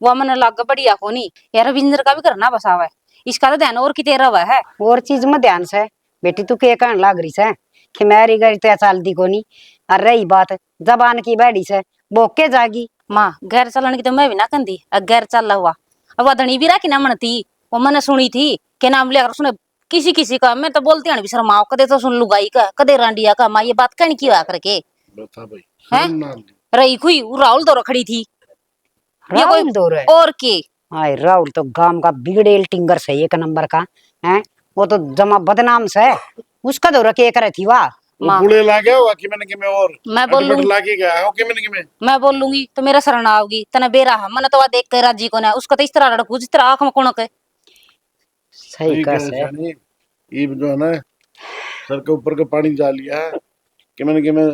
वह मैंने लग बढ़िया को नहीं यार, रविंद्र का भी करना बसावा है, इसका तो ध्यान और की तेरा हुआ है। और चीज में ध्यान से बेटी तू के कहन लाग रही से कि मेरी गरी तो चाल दी कोनी, और रही बात जबान की बैठी से बोक के जागी। माँ गैर चलन की तो मैं भी ना कंदी, गैर चल हुआ अब वधनी भी रखी ना मन थी, वो मैंने सुनी थी के नाम लेकर उसने किसी किसी का, मैं तो बोलती हूँ शर्माओ, कदे तो सुन लुगाई का कदे रांडिया का, माँ ये बात कहनी की हुआ करके बता भाई हैं? शर्म ना ली। रही खुई वो राहुल दौरा खड़ी थी ये राहुल कोई दौर है और के हाय राहुल तो गांव का बिगड़ेल टिंगर से एक नंबर का है। वो तो जमा बदनाम से उसका तो रखे करे थी वाह। वो माँ पुड़े ला गया होगा कि मैंने और मैं बोल अटपट लूं ला के गया हो कि मैंने मैं बोल लूंगी तो मेरा शरण आओगी तना बेरा है मन तो वह देख के राजी को ना उसका तो इस तरह लड़कू जिस तरह आंख में कोण के सही ठीक है कस है। शानी। ये जो है ना सर के ऊपर का पानी जा लिया है कि मैं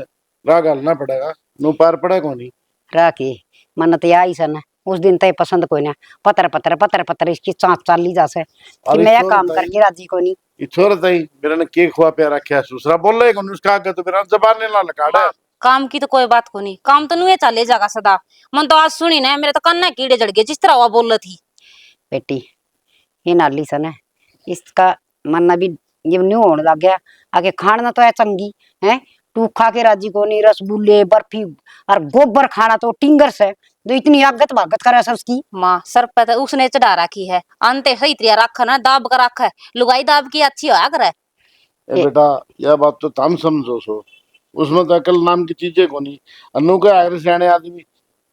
राह घालना पड़ेगा। नो पार पड़ा कौन राखी मन तो आई सन उस दिन तय पसंद कोई ना पतर पतर पतर पतर इसकी चाँप चाल ली जासे कि और मैं यह इसको काम बताइए। करके राजी को नहीं। छोर तई मेरा ने के खुआ पे रखा दूसरा बोल रहे कौन उसका आगे तो मेरा जबान ने ना लकाड़ा है। काम की तो कोई बात को नहीं काम तो नुए चले जागा सदा मन तो आज सुनी ना मेरे तो कन्ना कीड़े जड़ गए जिस तरह वह बोल रही थी बेटी ये नाली सन है इसका मन भी ये न्यू होने लग गया। आगे खाना तो है चंगी है तू खा के राजी को नहीं रसगुल्ले बर्फी और गोबर खाना तो टिंगर से जो इतनी आगत भागत करे से उसकी। माँ सर पे तो उसने चढ़ा रखी है अंते सही त्रिया रखा ना दाब कर रखा है लुगाई दाब की अच्छी होया करे ए बेटा यह बात तो तुम समझो सो उसमें तो अकल नाम की चीजें को नहीं अनु का अगर सियाने आदमी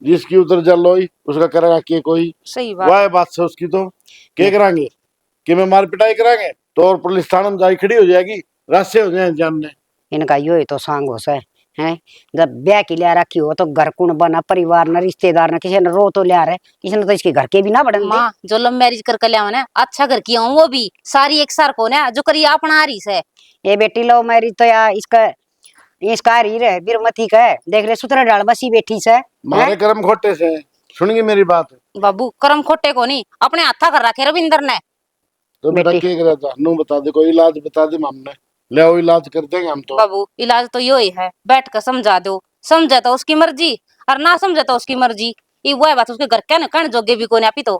जिसकी उतर जल लोई उसका करेगा के कोई सही वाह बात से उसकी तो के करांगे कि मैं मार पिटाई करांगे तो और पुलिस थाने में जाके खड़ी हो जाएगी रास्ते हो जाए जानने। इनका यो ही तो सांग हो से है जब ब्याह की लिया रखी हो तो घर कुण बना परिवार न रिश्तेदार न किसी ने रो तो लिया रहे किसी ने तो इसके घर के भी ना बढ़न दे। माँ जो लव मैरिज करके लिया ना अच्छा घर की हूँ वो भी सारी एक सार को ना जो करी अपना आ रही से ये बेटी लो मैरिज तो या इसका री रे बिरमती का है देख ले सुतरा डाल बसी बेटी से मारे कर्म खोटे से सुनिए मेरी बात बाबू कर्म खोटे को नहीं अपने हाथा कर रखे रविंदर ने तो बेटा बेटी। के करा था नू बता दे कोई इलाज बता दे हमने ले आओ इलाज कर देंगे हम तो। बाबू इलाज तो यो ही है बैठ कर समझा दो समझे तो उसकी मर्जी और ना समझे तो उसकी मर्जी ये वो है बात उसके घर क्या न कण जोगे भी कोने आपी तो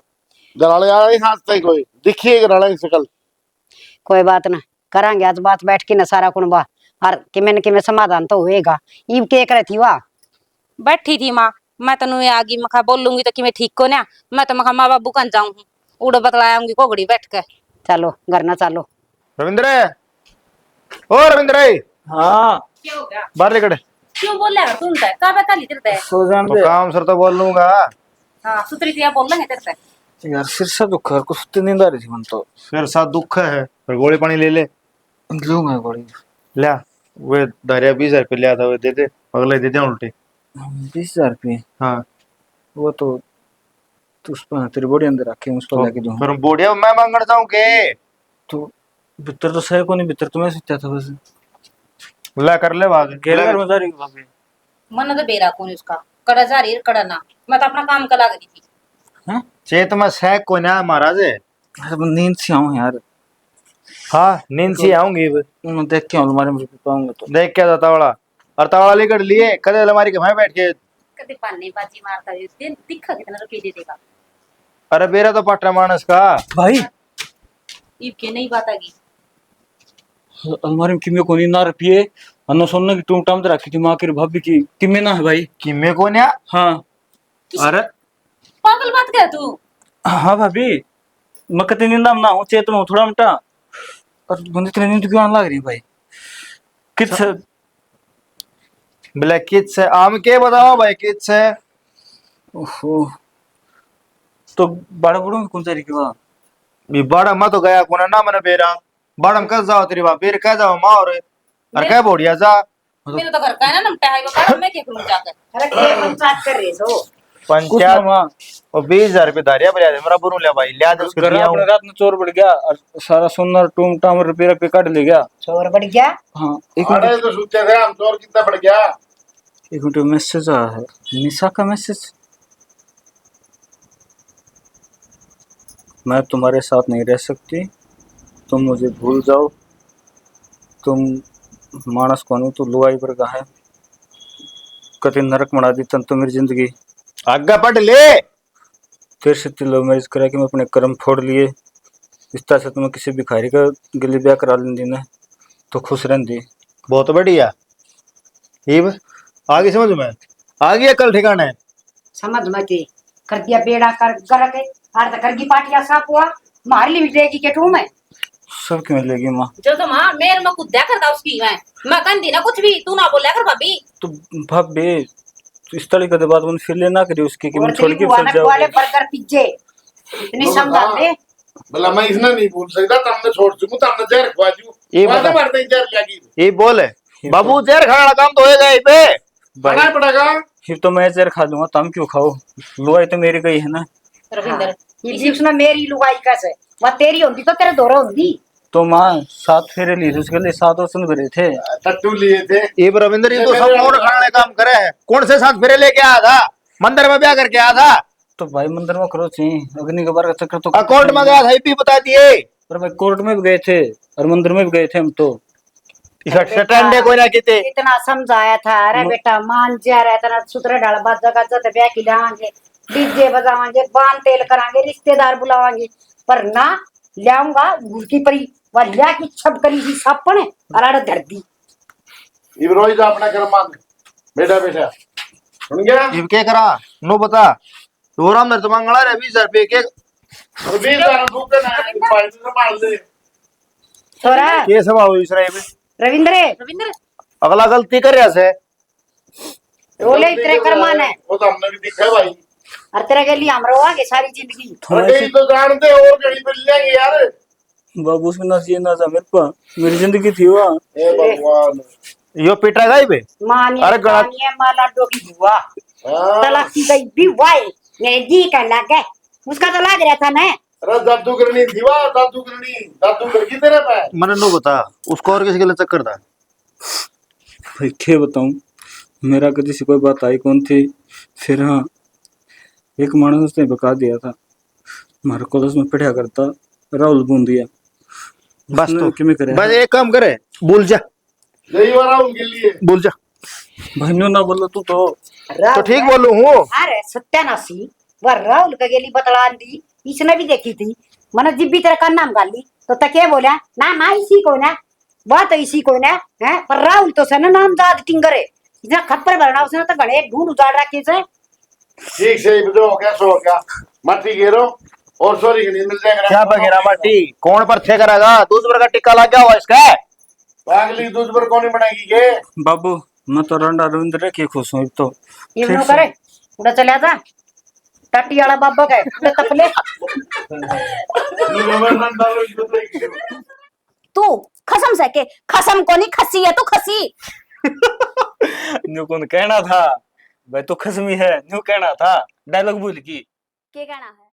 गराले आ रही हाथ तक कोई दिखिए गराले की शकल कोई बात ना करांगे आज बात बैठ के न सारा कुणबा और कि मैं समाधान तो होएगा इब के करे थी वाह। बैठी थी माँ मैं तनु आगी मखा बोल लूंगी तो कि मैं ठीक को ना मैं तो मखा माँ बाबू कन जाऊं उड़ो बतलाऊंगी कोगड़ी बैठ के चलो घर ना चलो। रविंद्र ओ रविंद्र हाँ क्या हो गया बाहर निकल क्यों बोल रहा है तुम तय का बता ली तेरे सो जान तो दे काम सर तो बोल लूंगा। हाँ सुतरी थी बोल लेंगे तेरे यार सिर सा दुख है कुछ तो नींद आ रही थी मन तो फिर साथ दुख है फिर गोली पानी ले ले लूंगा गोली लिया वे दारिया 20,000 लिया था वे दे दे अगले दे दे उल्टे 20,000 रुपये हाँ वो तो उस पर तेरी बॉडी अंदर रखे उस पर लेके दूँ फिर बोडिया मैं मांगना चाहूँ के तो भीतर तो सही को नहीं भीतर तो मैं सोचा था बस ला कर ले भाग घेर में जा रही भाभी मन तो बेरा कौन उसका कड़ा जा रही कड़ा ना मैं तो अपना काम कला गई थी हैं चेत में सैक को ना महाराज अरे मैं नींद से आऊँ यार हाँ नींद से आऊंगी मैं देख के अलमारी में रुपये पाऊंगा तो देख क्या था तावड़ा और तावड़ा लेकर लिए कदे अलमारी के भाई बैठ के कभी पानी बाजी मारता है दिन दिखा कितना रुपये दे देगा अरे बेरा तो पटना मानस का भाई ईब के नहीं बात आगी अलमारी में किमे को नहीं ना रुपये अनो सोना की टूम टाम तो रखी थी माँ की भाभी की किमे ना है भाई किमे को न्या हाँ अरे पागल बात कर तू हाँ भाभी मैं कतई नींद ना हूँ चेत में हूँ थोड़ा मटा और बंदी तेरी नींद क्यों आने लग रही है भाई किस ब्लैक किड्स है आम के बताओ भाई किड्स है ओहो तो बड़ा बड़ों में कौन सा रही वहाँ भी बड़ा मत तो गया कोना ना मैंने बेरा बड़ा में कस जाओ तेरी बाप बेर कह जाओ माँ और क्या बोढ़िया जा मेरे तो घर का है ना नमटा है वो कर मैं क्या करूं जाकर अरे के पंचायत कर रहे सो कुछ ना पंचायत वहाँ और 20,000 दारिया पर मेरा बुरू लिया भाई लिया दे उसके घर दिया अपने रात में चोर बढ़ गया और सारा सोना टूम टाम रुपये रुपये काट ले गया चोर बढ़ गया। हाँ एक अरे मिनट तो सोचे थे हम चोर कितना बढ़ गया। एक मिनट मैसेज आया है निशा का मैसेज मैं तुम्हारे साथ नहीं रह सकती तुम मुझे भूल जाओ तुम मानस को नहीं तो लुगाई पर है कति नरक बना दी तन तो मेरी जिंदगी आगे पढ़ ले तेरे से लव मैरिज करा के मैं अपने कर्म फोड़ लिए इस तरह से तुम्हें किसी भिखारी का गली ब्याह करा लेंदी ने तो खुश रहती बहुत बढ़िया ईब आगे समझ में आ गया कल ठिकाने समझ में के कर दिया बेड़ा कर के आर तो कर गी पाटिया साफ हुआ मार ली देगी के ठू में सब क्यों लेगी माँ जो तो मां मेर में कुछ देखा था उसकी मैं कंदी ना कुछ भी तू ना बोला कर भाभी तो भाभी तो इस तरह का बात मैंने फिर लेना करी उसकी कि मैं और छोड़ तेरी के बुआ चल ने जाओ वाले बर्गर पिज्जे इतनी समझा दे। भला मैं इसने नहीं भूल सकता, तुमने छोड़ चुकू, तुमने जहर खवा चुकू, ये वादे बता। मारते ही जहर लगी ये बोल बाबू जहर खाने वाला काम तो होएगा ही पे। खाना पड़ेगा। फिर तो मैं जहर खा लूंगा, तुम क्यों खाओ? लुगाई तो मेरी गई है ना। रविंदर ये भी उसने मेरी लुगाई कैसे, वह तेरी होती तो तेरे दोरा होती। तो माँ 7 फेरे लिए थे, उसके लिए 7 और सुन भरे थे। टट्टू लिए थे। ये रविंदर ये तो सब कौन खाने वाले काम करे हैं? कौन से 7 फेरे लेके आया था? मंदिर में ब्याह करके आया था? तो भाई मंदिर में करो चाहिए, अग्नि के बार का चक्कर तो कोर्ट में गया था ये भी बता दिए। पर भाई कोर्ट में भी गए थे और मंदिर में भी गए थे हम तो। सटंडे कोई ना किते इतना समझाया था, अरे बेटा मान जा रहा है, इतना सुतरे डाल बात जगह जगह ब्याह खिलावांगे, डीजे बजावांगे, बान तेल करांगे, रिश्तेदार बुलावांगे, पर ना लाऊंगा घुड़की परी वल्ला की छप करी ही सापने अराड़ धर दी। इब्रोइज अपना कर मान बेटा बेटा सुन गया। ये क्या करा नो बता रोराम नर मंगला रे 20,000 रुपए के और 20,000 रुपए ना फाइल से मार दे। तोरा के सभा हुई इसराइल में रविंद्र अगला गलती कर रहा से रोले इतने करमान है, वो तो हमने भी दिखा है भाई। और तेरे के लिए हम रोवांगे सारी जिंदगी। अरे ये तो जानते और घड़ी मिल जाएंगे यार। बाबू उसमें ना ये ना था मेरे पास, मेरी जिंदगी थी वहाँ। हे भगवान। यो पिटा गई बे। मानिए अरे गलत। मानिए माला डोकी बुआ हाँ। तलाक की गई भी वाई मेरे जी का लग गए, उसका तो लग रहा था ना। अरे दादू करनी दीवा, दादू कर की तेरे पे। मैंने नो बता उसको और किसी के लिए चक्कर था? भाई क्या बताऊं, मेरा कभी से कोई बात आई कौन थी। फिर हाँ एक मानस उसने बका दिया था, हमारे कॉलेज में पढ़ा करता राहुल बूंदिया। बस उसने तो किमें करे बस एक काम करे भूल जा यही हो रहा उनके लिए। भूल जा। भाइयों ना बोलो तू तो। तो ठीक बोलू हूँ। अरे सत्यानाशी वह राहुल का गेली बतला दी, इसने भी देखी थी, मन जिब्बी तेरा का नाम गाली तो तके बोला ना ना इसी को ना बात तो इसी को ना है, पर राहुल तो सना नाम दाद टिंगरे इतना खप्पर भरना उसने तो घड़े ढूंढ उजाड़ रखे से। ठीक से जो हो गया सो हो गया, मट्टी घेरो और सॉरी के लिए मिल जाएगा। क्या बगेरा माटी कौन पर थे करेगा? दूसरे का टिक्का लग गया हुआ इसका। अगली दूध पर कौन बनाएगी के? बाबू मैं तो रंडा रविंद्र के खुश हूँ तो। ये फिर नो से- करे उड़ा चला था टट्टी वाला बाबा का उड़ा तपले। तू खसम से के खसम को नहीं खसी है, तू खसी। न्यू कौन कहना था भाई, तो खसमी है न्यू कहना था, डायलॉग भूल की। के कहना है?